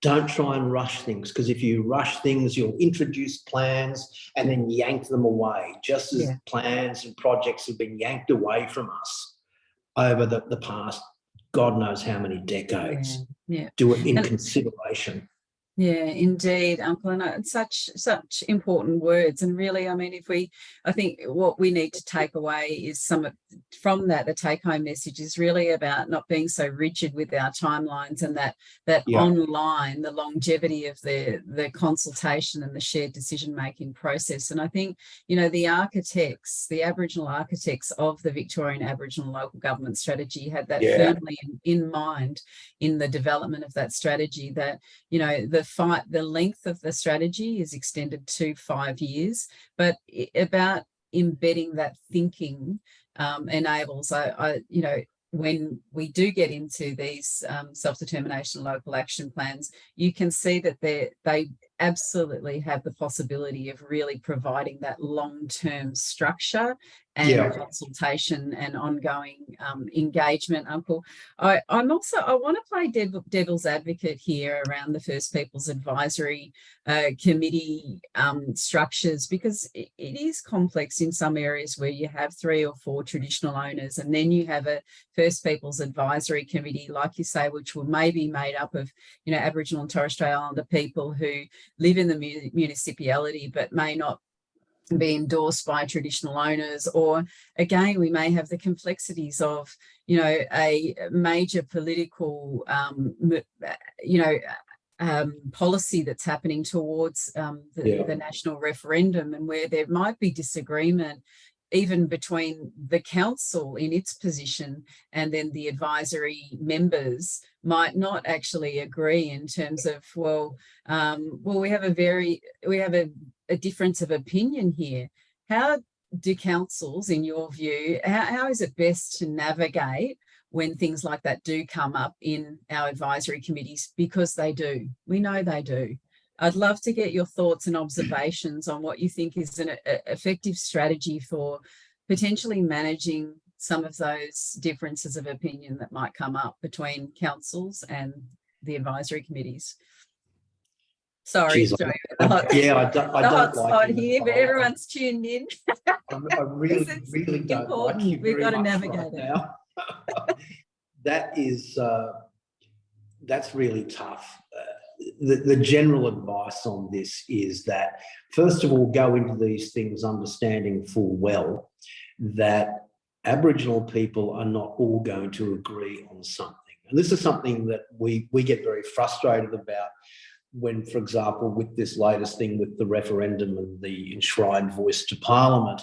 don't try and rush things, because if you rush things, you'll introduce plans and then yank them away, just as plans and projects have been yanked away from us over the past God knows how many decades. Do it in consideration. Yeah, indeed, Uncle. And it's such important words. And really, I mean, I think what we need to take away is from that, the take-home message is really about not being so rigid with our timelines, and that online, the longevity of the consultation and the shared decision-making process. And I think, you know, the Aboriginal architects of the Victorian Aboriginal Local Government Strategy had that firmly in mind in the development of that strategy, that, you know, the length of the strategy is extended to 5 years, but about embedding that thinking enables, you know, when we do get into these self-determination local action plans, you can see that they absolutely have the possibility of really providing that long-term structure and consultation and ongoing engagement, Uncle. I want to play devil's advocate here around the First Peoples Advisory Committee structures, because it is complex in some areas where you have 3 or 4 traditional owners, and then you have a First Peoples Advisory Committee, like you say, which will maybe made up of, you know, Aboriginal and Torres Strait Islander people who live in the municipality but may not be endorsed by traditional owners. Or again, we may have the complexities of, you know, a major political policy that's happening towards the national referendum, and where there might be disagreement even between the council in its position and then the advisory members might not actually agree in terms of, we have a difference of opinion here. How do councils, in your view, how is it best to navigate when things like that do come up in our advisory committees? Because they do. We know they do. I'd love to get your thoughts and observations on what you think is an effective strategy for potentially managing some of those differences of opinion that might come up between councils and the advisory committees. Sorry, Geez, I don't the hot spot like here, but everyone's tuned in. I really don't important. like you We've very got to much navigate right it. now. That's really tough. The general advice on this is that, first of all, go into these things understanding full well that Aboriginal people are not all going to agree on something. And this is something that we get very frustrated about when, for example, with this latest thing with the referendum and the enshrined voice to Parliament,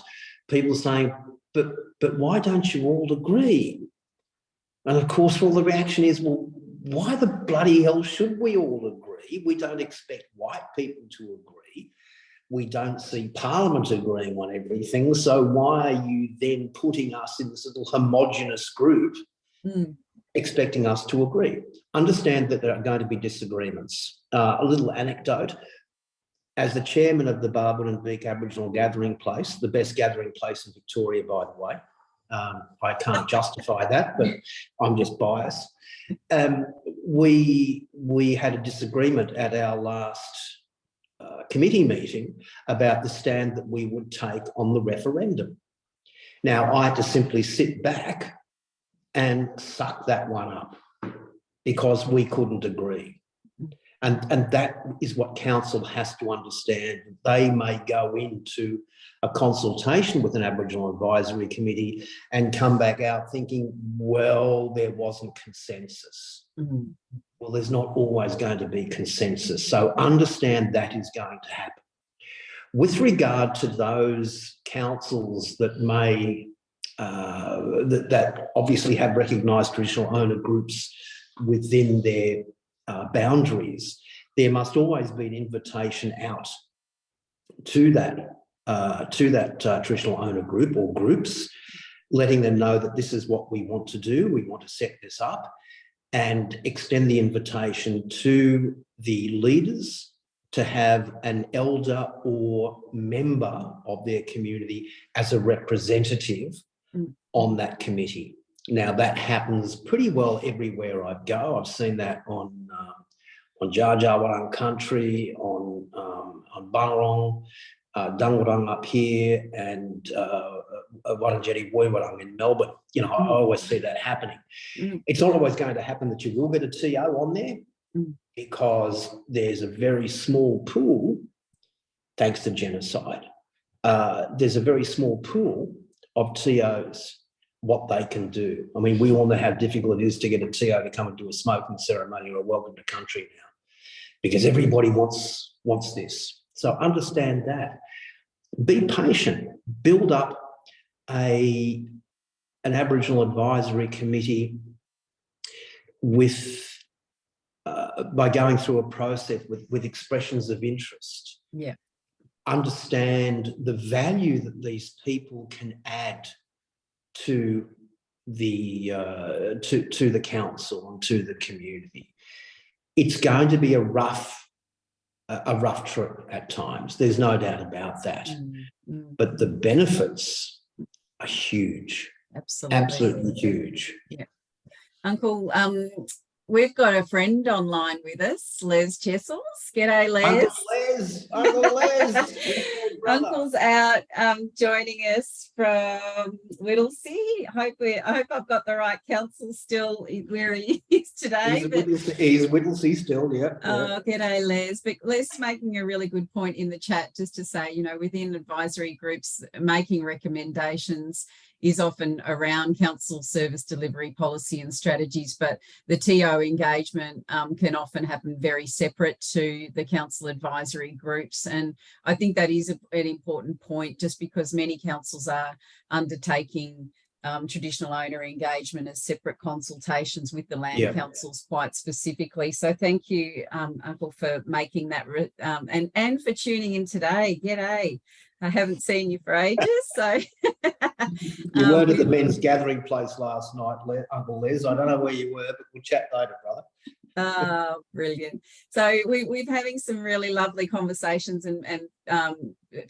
people saying, but why don't you all agree? And of course, well, the reaction is, well, why the bloody hell should we all agree? We don't expect white people to agree. We don't see Parliament agreeing on everything. So why are you then putting us in this little homogenous group, expecting us to agree? Understand that there are going to be disagreements. A little anecdote. As the chairman of the Barwon and Beak Aboriginal Gathering Place, the best gathering place in Victoria, by the way, I can't justify that, but I'm just biased. We had a disagreement at our last committee meeting about the stand that we would take on the referendum. Now, I had to simply sit back and suck that one up because we couldn't agree. And that is what council has to understand. They may go into a consultation with an Aboriginal Advisory Committee and come back out thinking, well, there wasn't consensus. Well, there's not always going to be consensus. So understand that is going to happen. With regard to those councils that may, that obviously have recognised traditional owner groups within their boundaries, there must always be an invitation out to that traditional owner group or groups, letting them know that this is what we want to do. We want to set this up, and extend the invitation to the leaders to have an elder or member of their community as a representative on that committee. Now, that happens pretty well everywhere I go. I've seen that on Jar Jar Warang country, on Bunurong, Dangwarang up here, and Wurundjeri Woiwurrung in Melbourne. You know, I always see that happening. It's not always going to happen that you will get a TO on there because there's a very small pool, thanks to genocide. There's a very small pool of TOs, what they can do. I mean, we all know how difficult it is to get a TO to come and do a smoking ceremony or a welcome to country now, because everybody wants this. So understand that. Be patient. Build up an Aboriginal Advisory Committee with by going through a process with expressions of interest. Yeah. Understand the value that these people can add to the council and to the community. It's going to be a rough trip at times. There's no doubt about that. But the benefits are huge. Absolutely huge. Yeah. Uncle, we've got a friend online with us, Les Chessels. G'day, Les. Uncle Les. Uncle's out joining us from Whittlesea. I hope I've got the right council still where he is today. He's Whittlesea still, yeah. Oh, g'day, Les. But Les making a really good point in the chat, just to say, you know, within advisory groups, making recommendations is often around council service delivery policy and strategies, but the TO engagement can often happen very separate to the council advisory groups. And I think that is an important point, just because many councils are undertaking traditional owner engagement as separate consultations with the land councils quite specifically. So thank you, Uncle, for making that and for tuning in today. G'day. I haven't seen you for ages, so you weren't at the men's gathering place last night, Uncle Les. I don't know where you were, but we'll chat later, brother. Brilliant. So we're having some really lovely conversations, and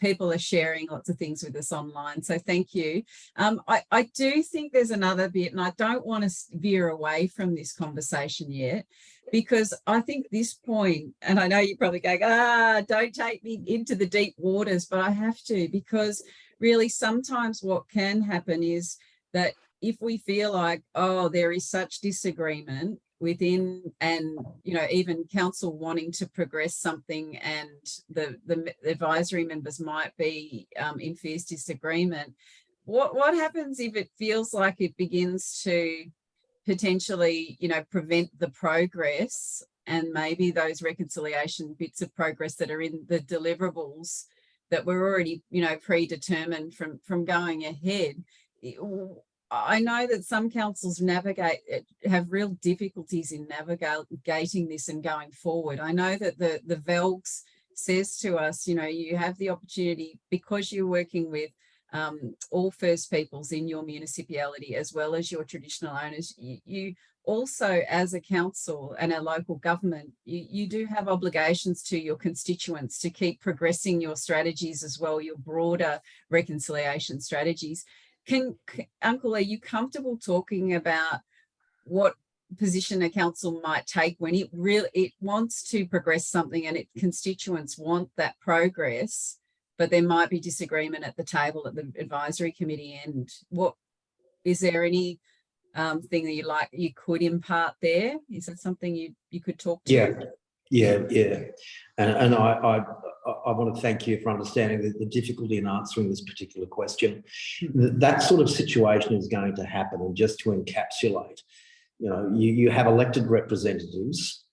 people are sharing lots of things with us online. So thank you. I do think there's another bit, and I don't want to veer away from this conversation yet, because I think this point, and I know you're probably going, don't take me into the deep waters, but I have to, because really sometimes what can happen is that if we feel like, there is such disagreement within, and even council wanting to progress something, and the advisory members might be in fierce disagreement, what happens if it feels like it begins to potentially prevent the progress, and maybe those reconciliation bits of progress that are in the deliverables that were already predetermined from going ahead? I know that some councils have real difficulties in navigating this and going forward. I know that the VELGS says to us, you have the opportunity, because you're working with all First Peoples in your municipality as well as your traditional owners, you also, as a council and a local government, you do have obligations to your constituents to keep progressing your strategies as well, your broader reconciliation strategies. Uncle, are you comfortable talking about what position a council might take when it wants to progress something and its constituents want that progress, but there might be disagreement at the table at the advisory committee end? Is there any thing that you could impart there? Is that something you could talk to? Yeah. And I want to thank you for understanding the difficulty in answering this particular question. That sort of situation is going to happen. And just to encapsulate, you have elected representatives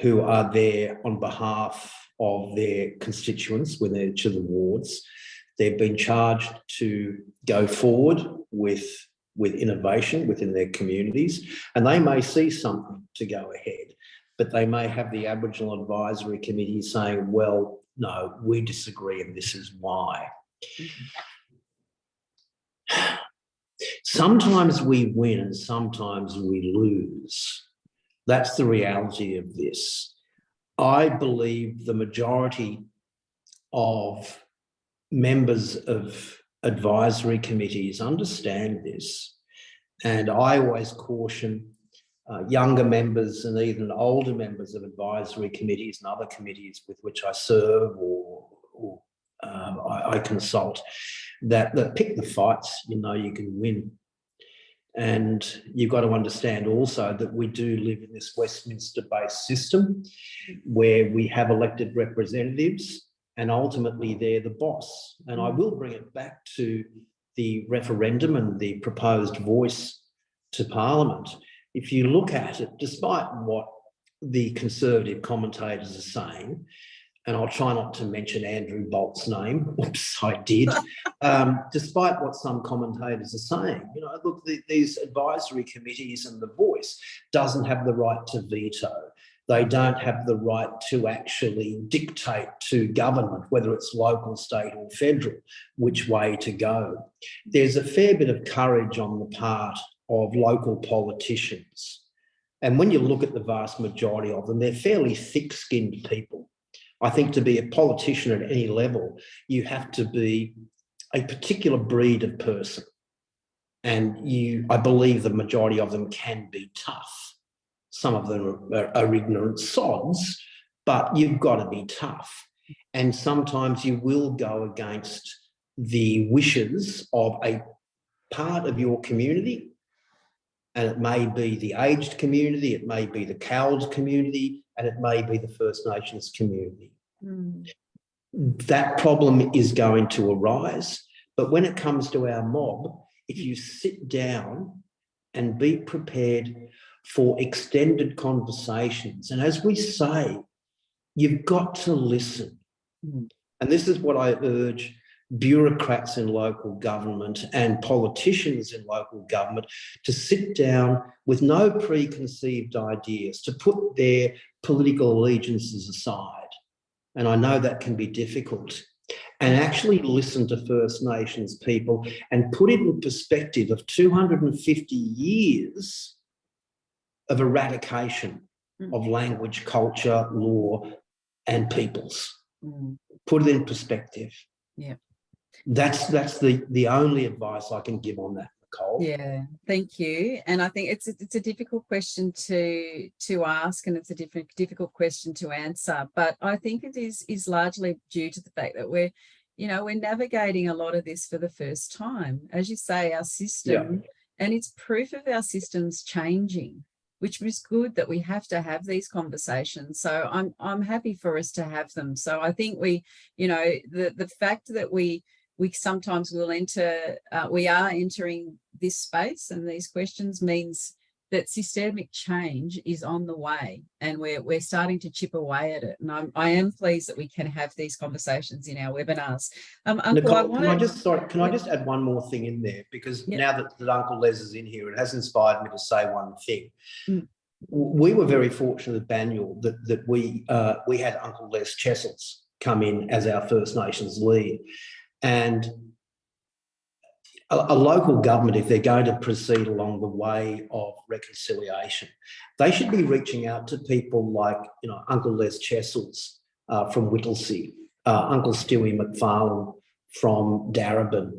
who are there on behalf of their constituents when they're to the wards. They've been charged to go forward with innovation within their communities, and they may see something to go ahead, but they may have the Aboriginal Advisory Committee saying, well, no, we disagree and this is why. Sometimes we win and sometimes we lose. That's the reality of this. I believe the majority of members of advisory committees understand this, and I always caution younger members and even older members of advisory committees and other committees with which I serve or I consult, that pick the fights you can win. And you've got to understand also that we do live in this Westminster-based system where we have elected representatives and ultimately they're the boss. And I will bring it back to the referendum and the proposed voice to Parliament. If you look at it, despite what the Conservative commentators are saying, and I'll try not to mention Andrew Bolt's name, oops, I did, despite what some commentators are saying, look, these advisory committees and the voice doesn't have the right to veto. They don't have the right to actually dictate to government, whether it's local, state or federal, which way to go. There's a fair bit of courage on the part of local politicians. And when you look at the vast majority of them, they're fairly thick-skinned people. I think to be a politician at any level, you have to be a particular breed of person. And I believe the majority of them can be tough. Some of them are ignorant sods, but you've got to be tough. And sometimes you will go against the wishes of a part of your community. And it may be the aged community, it may be the cowled community, and it may be the First Nations community. That problem is going to arise. But when it comes to our mob, if you sit down and be prepared for extended conversations, and as we say, you've got to listen. And And this is what I urge bureaucrats in local government and politicians in local government to sit down with no preconceived ideas, to put their political allegiances aside. And I know that can be difficult. And actually listen to First Nations people and put it in perspective of 250 years of eradication of language, culture, law, and peoples. Put it in perspective. Yeah. That's the only advice I can give on that, Nicole. Yeah, thank you. And I think it's a difficult question to ask, and it's a difficult question to answer. But I think it is largely due to the fact that we're navigating a lot of this for the first time. As you say, our system, and it's proof of our systems changing, which is good that we have to have these conversations. So I'm happy for us to have them. So I think the fact that we sometimes will we are entering this space and these questions means that systemic change is on the way, and we're starting to chip away at it. And I am pleased that we can have these conversations in our webinars. Uncle, Nicole, can I just add one more thing in there? Because now that Uncle Les is in here, it has inspired me to say one thing. We were very fortunate at Banyule that we had Uncle Les Chessels come in as our First Nations lead. And a local government, if they're going to proceed along the way of reconciliation, they should be reaching out to people like, Uncle Les Chessels from Whittlesea, Uncle Stewie McFarlane from Darebin.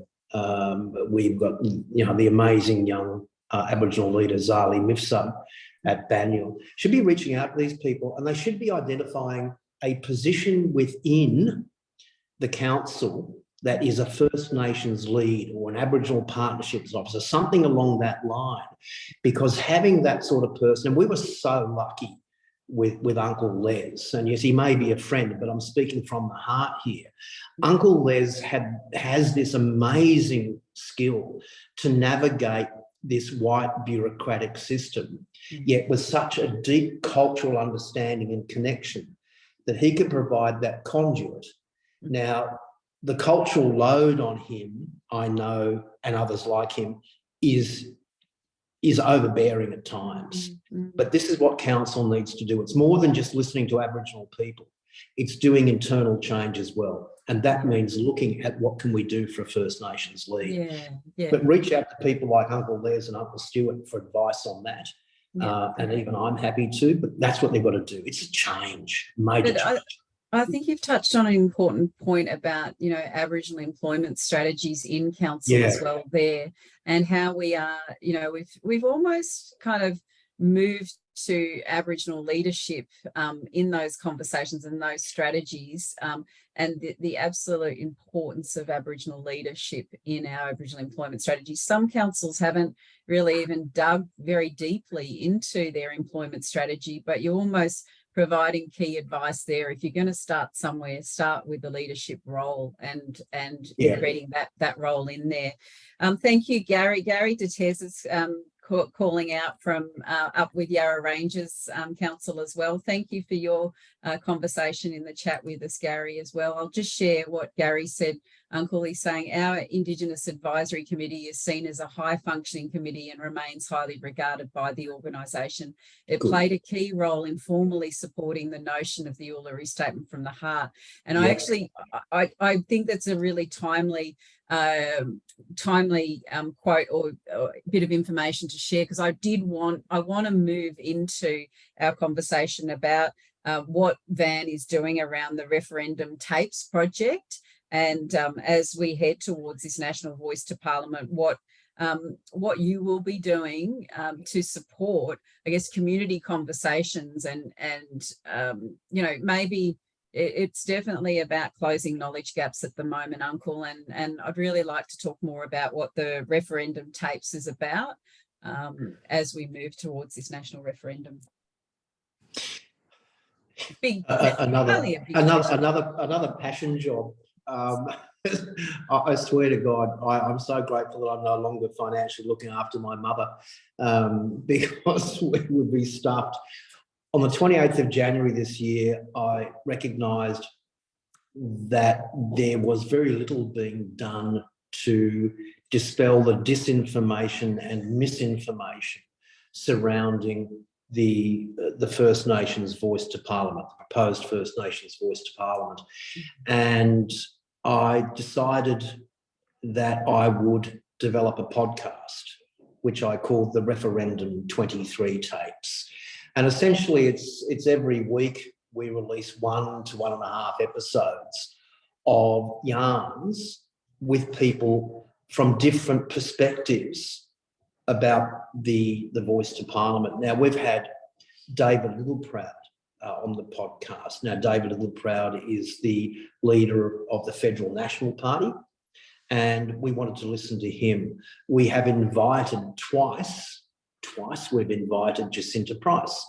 We've got, the amazing young Aboriginal leader, Zali Mifsud at Banyule. Should be reaching out to these people, and they should be identifying a position within the council that is a First Nations lead or an Aboriginal partnerships officer, something along that line. Because having that sort of person, and we were so lucky with Uncle Les, and yes, he may be a friend, but I'm speaking from the heart here. Uncle Les has this amazing skill to navigate this white bureaucratic system, yet with such a deep cultural understanding and connection that he can provide that conduit. Now, the cultural load on him, I know, and others like him, is overbearing at times. But this is what council needs to do. It's more than just listening to Aboriginal people. It's doing internal change as well. And that means looking at what can we do for a First Nations lead. But reach out to people like Uncle Les and Uncle Stuart for advice on that. And even I'm happy to, but that's what they've got to do. It's a change, major change. I think you've touched on an important point about, Aboriginal employment strategies in council as well there, and how we are, we've almost kind of moved to Aboriginal leadership in those conversations and those strategies, and the absolute importance of Aboriginal leadership in our Aboriginal employment strategies. Some councils haven't really even dug very deeply into their employment strategy, but you almost providing key advice there. If you're going to start somewhere, start with the leadership role and creating that role in there. Thank you, Gary. Gary Detez is calling out from up with Yarra Ranges Council as well. Thank you for your conversation in the chat with us, Gary, as well. I'll just share what Gary said. Uncle, he's saying our Indigenous Advisory Committee is seen as a high-functioning committee and remains highly regarded by the organisation. It played a key role in formally supporting the notion of the Uluru Statement from the Heart. And I think that's a really timely quote or bit of information to share, because I want to move into our conversation about what VAN is doing around the referendum tapes project, and as we head towards this National Voice to Parliament, what you will be doing to support, I guess, community conversations and maybe it's definitely about closing knowledge gaps at the moment, Uncle, and I'd really like to talk more about what the referendum tapes is about as we move towards this national referendum. Another passion job. I swear to God, I'm so grateful that I'm no longer financially looking after my mother, because we would be stuffed. On the 28th of January this year, I recognised that there was very little being done to dispel the disinformation and misinformation surrounding the First Nations voice to Parliament, the proposed First Nations voice to Parliament. And I decided that I would develop a podcast, which I called the Referendum 23 Tapes. And essentially it's every week we release 1 to 1.5 episodes of yarns with people from different perspectives about the voice to Parliament. Now, we've had David Littleproud on the podcast. Now, David Littleproud is the leader of the Federal National Party, and we wanted to listen to him. We have invited twice we've invited Jacinta Price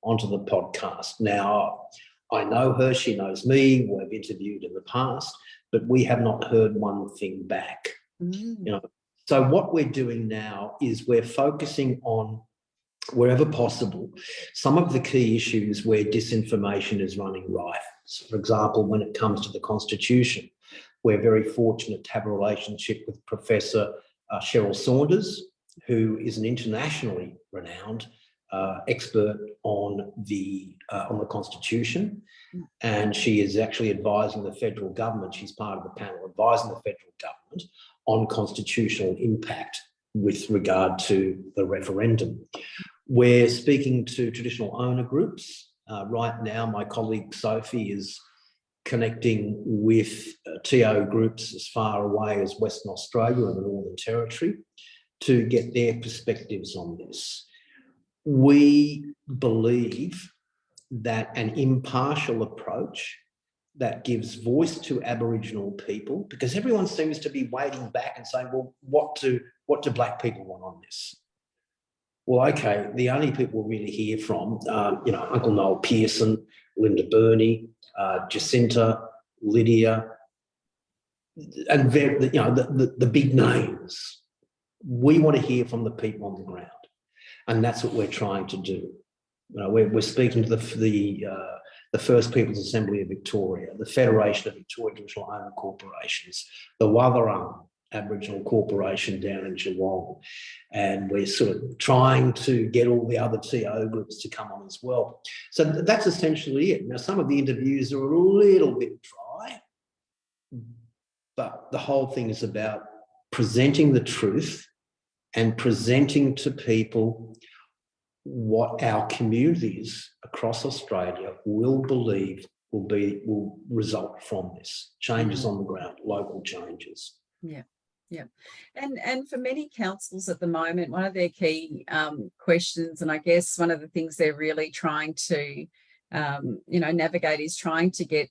onto the podcast. Now, I know her, she knows me, we've interviewed in the past, but we have not heard one thing back. You know, so what we're doing now is we're focusing on, wherever possible, some of the key issues where disinformation is running rife. So, for example, when it comes to the Constitution, we're very fortunate to have a relationship with Professor Cheryl Saunders, who is an internationally renowned expert on the Constitution, and she is actually advising the federal government. She's part of the panel advising the federal government on constitutional impact with regard to the referendum. We're speaking to traditional owner groups. Right now, my colleague Sophie is connecting with TO groups as far away as Western Australia and the Northern Territory to get their perspectives on this. We believe that an impartial approach that gives voice to Aboriginal people, because everyone seems to be waiting back and saying, well, what do Black people want on this? Well, okay, the only people we really hear from, Uncle Noel Pearson, Linda Burney, Jacinta, Lydia, and the big names. We want to hear from the people on the ground, and that's what we're trying to do. We're speaking to the First Peoples Assembly of Victoria, the Federation of Victorian Traditional Owner Corporations, the Wathaurong Aboriginal Corporation down in Geelong, and we're sort of trying to get all the other TO groups to come on as well. So that's essentially it. Now, some of the interviews are a little bit dry, but the whole thing is about presenting the truth and presenting to people what our communities across Australia will believe will result from this. Changes on the ground, local changes. Yeah. Yeah. And for many councils at the moment, one of their key questions, and I guess one of the things they're really trying to navigate, is trying to get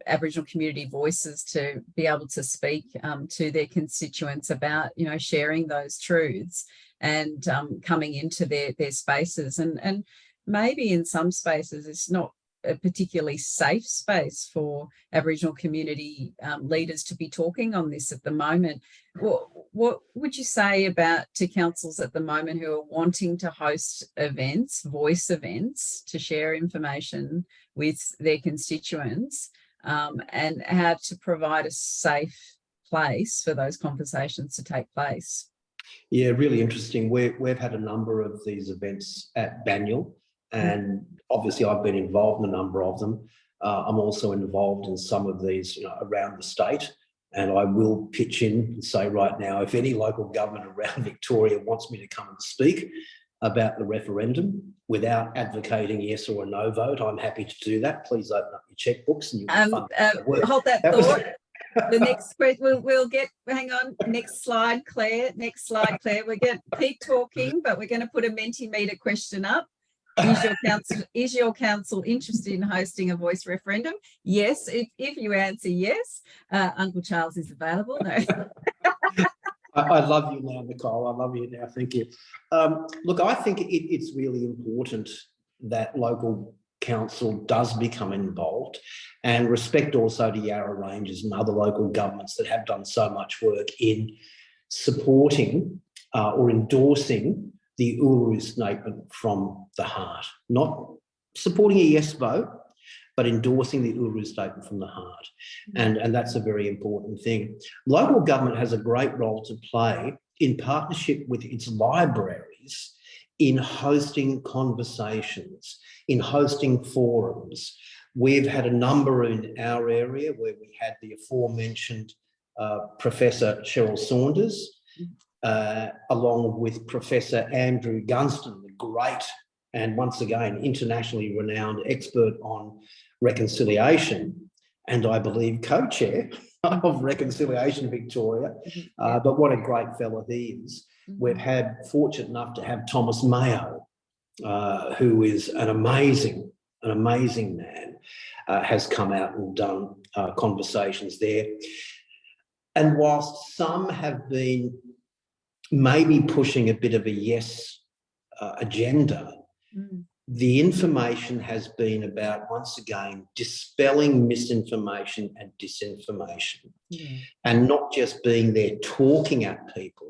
Aboriginal community voices to be able to speak to their constituents about, sharing those truths and coming into their spaces. And maybe in some spaces it's not a particularly safe space for Aboriginal community leaders to be talking on this at the moment. What would you say to councils at the moment who are wanting to host events, voice events, to share information with their constituents, and how to provide a safe place for those conversations to take place? Yeah, really interesting. We've had a number of these events at Banyule, and obviously I've been involved in a number of them. I'm also involved in some of these around the state, and I will pitch in and say right now, if any local government around Victoria wants me to come and speak about the referendum without advocating yes or a no vote, I'm happy to do that. Please open up your checkbooks and you can fund the work. Hold that thought. The next question, we'll get, hang on, next slide, Claire. Next slide, Claire. We're going to keep talking, but we're going to put a Mentimeter question up. Is your council interested in hosting a voice referendum? Yes. If you answer yes, Uncle Charles is available. No. I love you now, Nicole. I love you now. Thank you. Look, I think it's really important that local council does become involved, and respect also to Yarra Ranges and other local governments that have done so much work in supporting or endorsing the Uluru Statement from the Heart. Not supporting a yes vote, but endorsing the Uluru Statement from the heart. And that's a very important thing. Local government has a great role to play in partnership with its libraries in hosting conversations, in hosting forums. We've had a number in our area where we had the aforementioned Professor Cheryl Saunders, along with Professor Andrew Gunston, the great and once again internationally renowned expert on reconciliation, and I believe co-chair of Reconciliation Victoria. But what a great fellow he is. We've had fortunate enough to have Thomas Mayo, who is an amazing man, has come out and done conversations there. And whilst some have been maybe pushing a bit of a yes agenda, the information has been about, once again, dispelling misinformation and disinformation, and not just being there talking at people,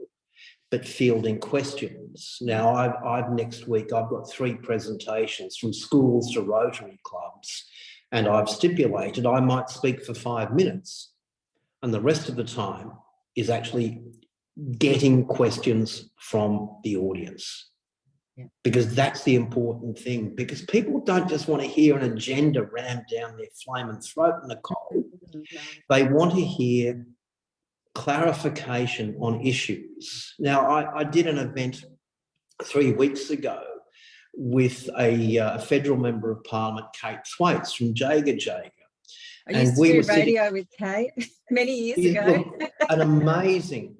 but fielding questions. Now, I've next week, I've got 3 presentations from schools to Rotary clubs, and I've stipulated I might speak for 5 minutes, and the rest of the time is actually getting questions from the audience. Because that's the important thing, because people don't just want to hear an agenda rammed down their flaming throat, Nicole. They want to hear clarification on issues. Now, I did an event 3 weeks ago with a federal member of parliament, Kate Thwaites from Jaga Jaga. I used to do radio with Kate many years ago. An amazing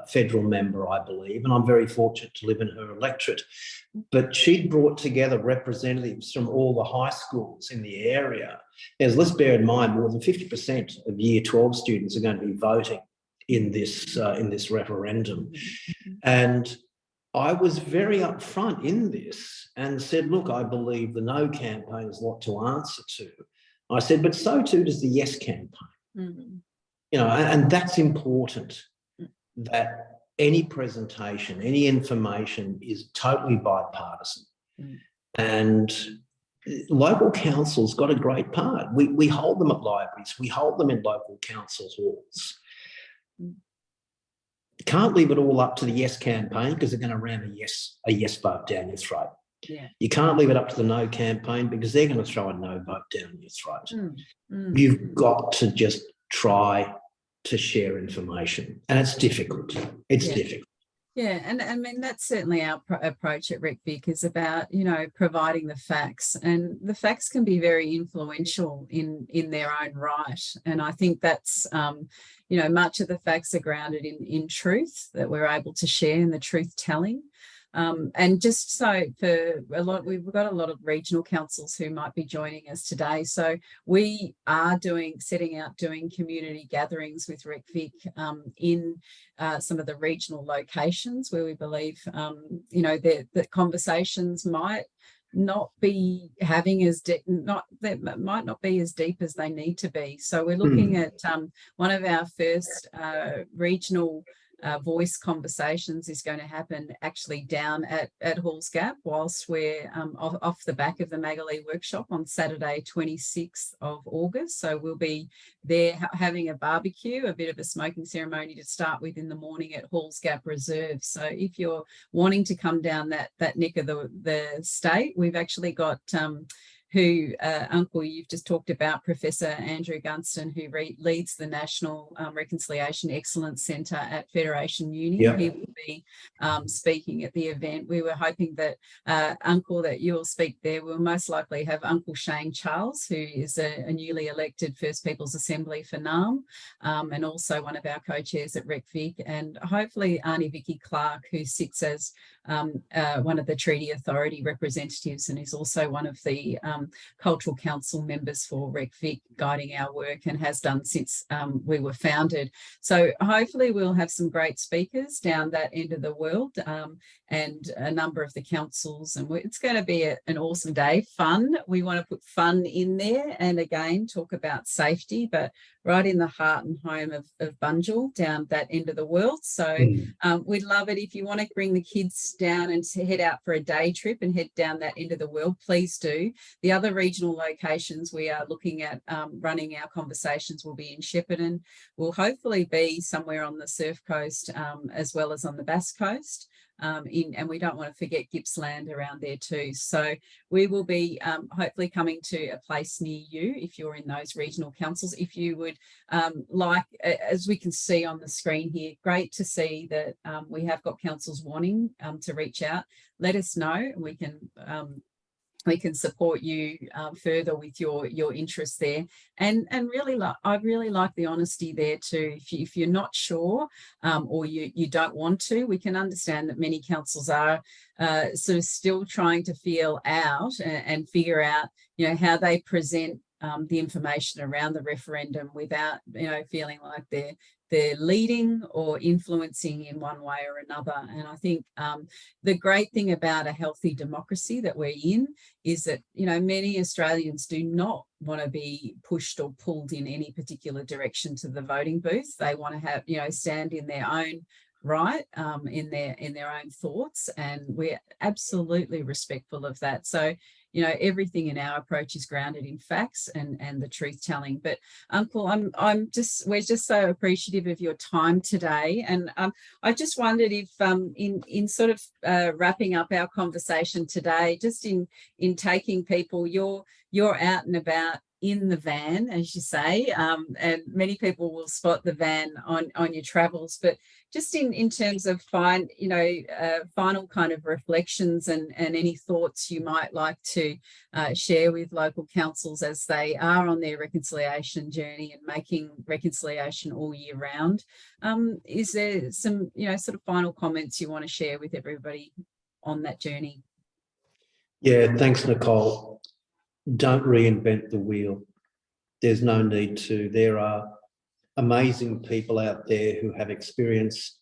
federal member, I believe, and I'm very fortunate to live in her electorate. But she brought together representatives from all the high schools in the area. As let's bear in mind, more than 50% of Year 12 students are going to be voting in this referendum, and I was very upfront in this and said, look, I believe the no campaign has a lot to answer to. I said, but so too does the yes campaign. You know, and that's important, that any presentation, any information is totally bipartisan. And local councils got a great part. We hold them at libraries, we hold them in local council halls. Can't leave it all up to the yes campaign, because they're going to ram a yes vote down your throat. You can't leave it up to the no campaign, because they're going to throw a no vote down your throat. You've got to just try to share information, and it's difficult. It's difficult. Yeah, and I mean, that's certainly our approach at RecVic, is about, you know, providing the facts, and the facts can be very influential in their own right. And I think that's, you know, much of the facts are grounded in truth that we're able to share, in the truth telling. And just so for a lot, we've got a lot of regional councils who might be joining us today. So we are setting out doing community gatherings with RecVic in some of the regional locations where we believe, you know, that conversations might not be having as might not be as deep as they need to be. So we're looking at one of our first regional voice conversations is going to happen actually down at Halls Gap, whilst we're off the back of the Maggolee workshop on Saturday 26th of August. So we'll be there having a barbecue, a bit of a smoking ceremony to start with in the morning at Halls Gap Reserve. So if you're wanting to come down that neck of the state, we've actually got who, Uncle, you've just talked about, Professor Andrew Gunston, who leads the National Reconciliation Excellence Centre at Federation Uni. He will be speaking at the event. We were hoping that, Uncle, that you'll speak there. We'll most likely have Uncle Shane Charles, who is a newly elected First Peoples Assembly for Naarm, and also one of our co-chairs at RecVic, and hopefully Auntie Vicky Clark, who sits as one of the Treaty Authority representatives and is also one of the Cultural Council members for RecVic, guiding our work, and has done since we were founded. So hopefully we'll have some great speakers down that end of the world, and a number of the councils, and it's going to be an awesome day. Fun. We want to put fun in there, and again talk about safety, but right in the heart and home of Bunjil, down that end of the world. So we'd love it if you want to bring the kids down and to head out for a day trip and head down that end of the world, please do. The other regional locations we are looking at running our conversations will be in Shepparton, will hopefully be somewhere on the Surf Coast as well as on the Bass Coast. And we don't want to forget Gippsland around there too. So we will be hopefully coming to a place near you if you're in those regional councils. If you would like, as we can see on the screen here, great to see that we have got councils wanting to reach out. Let us know, and we can support you further with your interest there, and really I really like the honesty there too. If you're not sure or you don't want to, we can understand that many councils are sort of still trying to feel out and figure out, you know, how they present the information around the referendum without, you know, feeling like they're leading or influencing in one way or another. And I think the great thing about a healthy democracy that we're in is that, you know, many Australians do not want to be pushed or pulled in any particular direction to the voting booth. They want to have, you know, stand in their own right, in their own thoughts, and we're absolutely respectful of that. So, you know, everything in our approach is grounded in facts and the truth telling. But Uncle, we're just so appreciative of your time today, and I just wondered if in sort of wrapping up our conversation today, just in taking people, you're out and about in the van, as you say, and many people will spot the van on your travels, but just in terms of final kind of reflections and any thoughts you might like to share with local councils as they are on their reconciliation journey and making reconciliation all year round. Is there some, you know, sort of final comments you want to share with everybody on that journey? Yeah, thanks, Nicole. Don't reinvent the wheel. There's no need to. There are amazing people out there who have experience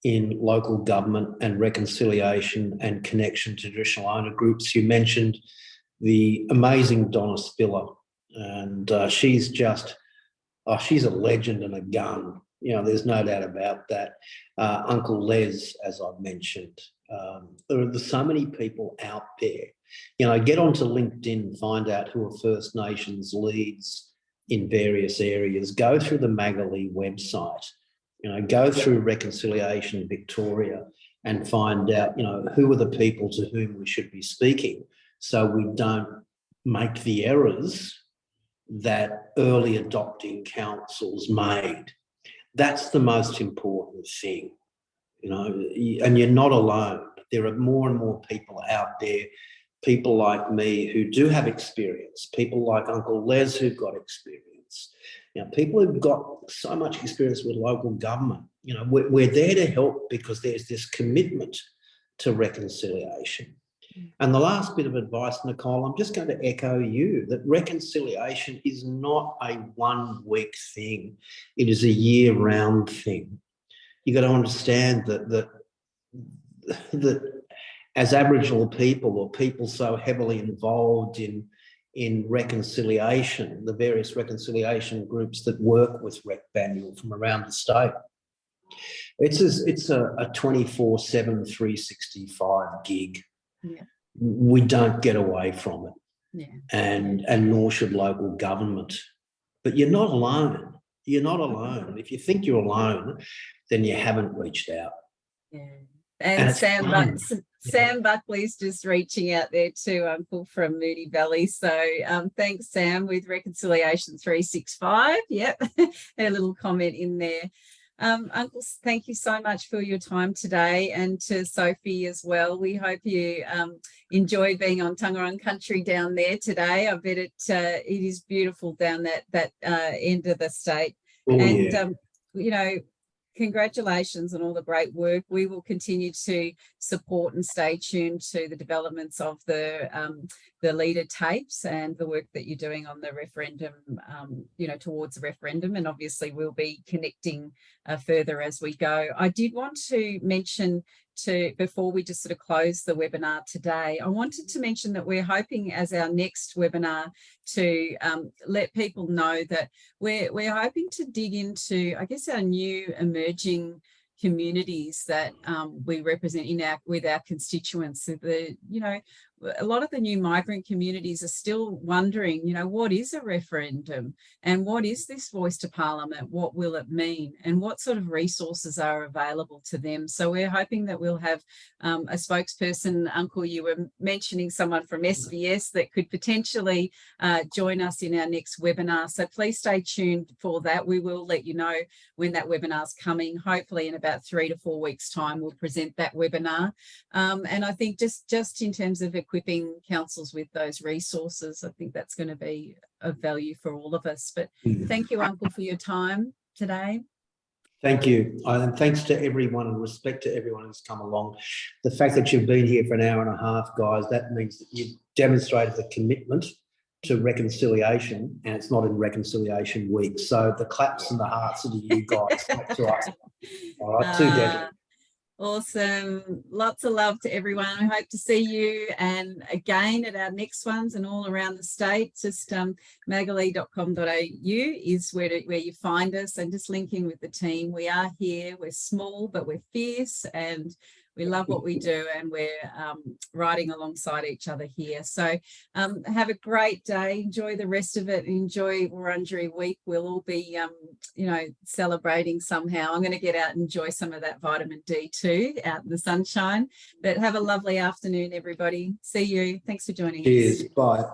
in local government and reconciliation and connection to traditional owner groups. You mentioned the amazing Donna Spiller, and she's a legend and a gun. You know, there's no doubt about that. Uncle Les, as I've mentioned. There's so many people out there. You know, get onto LinkedIn, find out who are First Nations leads in various areas. Go through the Maggolee website. You know, go through Reconciliation Victoria and find out, you know, who are the people to whom we should be speaking, so we don't make the errors that early adopting councils made. That's the most important thing, you know, and you're not alone. There are more and more people out there, people like me who do have experience, people like Uncle Les who've got experience, you know, people who've got so much experience with local government. You know, we're there to help because there's this commitment to reconciliation. And the last bit of advice, Nicole, I'm just going to echo you, that reconciliation is not a one-week thing. It is a year-round thing. You've got to understand that as Aboriginal people, or people so heavily involved in reconciliation, the various reconciliation groups that work with Rec Banyul from around the state, it's a 24/7, 365 gig. Yeah. We don't get away from it. Yeah. And nor should local government. But you're not alone. You're not alone. If you think you're alone, then you haven't reached out. Yeah. And Sam Buckley's just reaching out there too, Uncle, from Moody Valley. So thanks, Sam, with Reconciliation 365. Yep, a little comment in there. Uncle, thank you so much for your time today, and to Sophie as well. We hope you enjoyed being on Taungurung country down there today. I bet it is beautiful down that end of the state. Oh, and yeah. You know, congratulations on all the great work. We will continue to support and stay tuned to the developments of the leader tapes and the work that you're doing on the referendum, you know, towards the referendum. And obviously we'll be connecting further as we go. I did want to mention before we just sort of close the webinar today, I wanted to mention that we're hoping as our next webinar to let people know that we're hoping to dig into, I guess, our new emerging communities that we represent with our constituents. A lot of the new migrant communities are still wondering, what is a referendum and what is this voice to parliament? What will it mean? And what sort of resources are available to them? So we're hoping that we'll have a spokesperson. Uncle, you were mentioning someone from SBS that could potentially join us in our next webinar. So please stay tuned for that. We will let you know when that webinar is coming. Hopefully in about 3 to 4 weeks' time, we'll present that webinar. And I think just in terms of equipping councils with those resources, I think that's going to be of value for all of us. But thank you, Uncle, for your time today. Thank you. And thanks to everyone and respect to everyone who's come along. The fact that you've been here for an hour and a half, guys, that means that you've demonstrated the commitment to reconciliation, and it's not in Reconciliation Week. So the claps and the hearts are to you guys. That's right. All right, too, Debbie. Awesome. Lots of love to everyone. I hope to see you and again at our next ones and all around the state. Just maggolee.com.au is where you find us, and just link in with the team. We are here. We're small, but we're fierce, and we love what we do, and we're riding alongside each other here. So have a great day. Enjoy the rest of it. Enjoy Wurundjeri Week. We'll all be, celebrating somehow. I'm going to get out and enjoy some of that vitamin D too, out in the sunshine. But have a lovely afternoon, everybody. See you. Thanks for joining us. Cheers. Bye.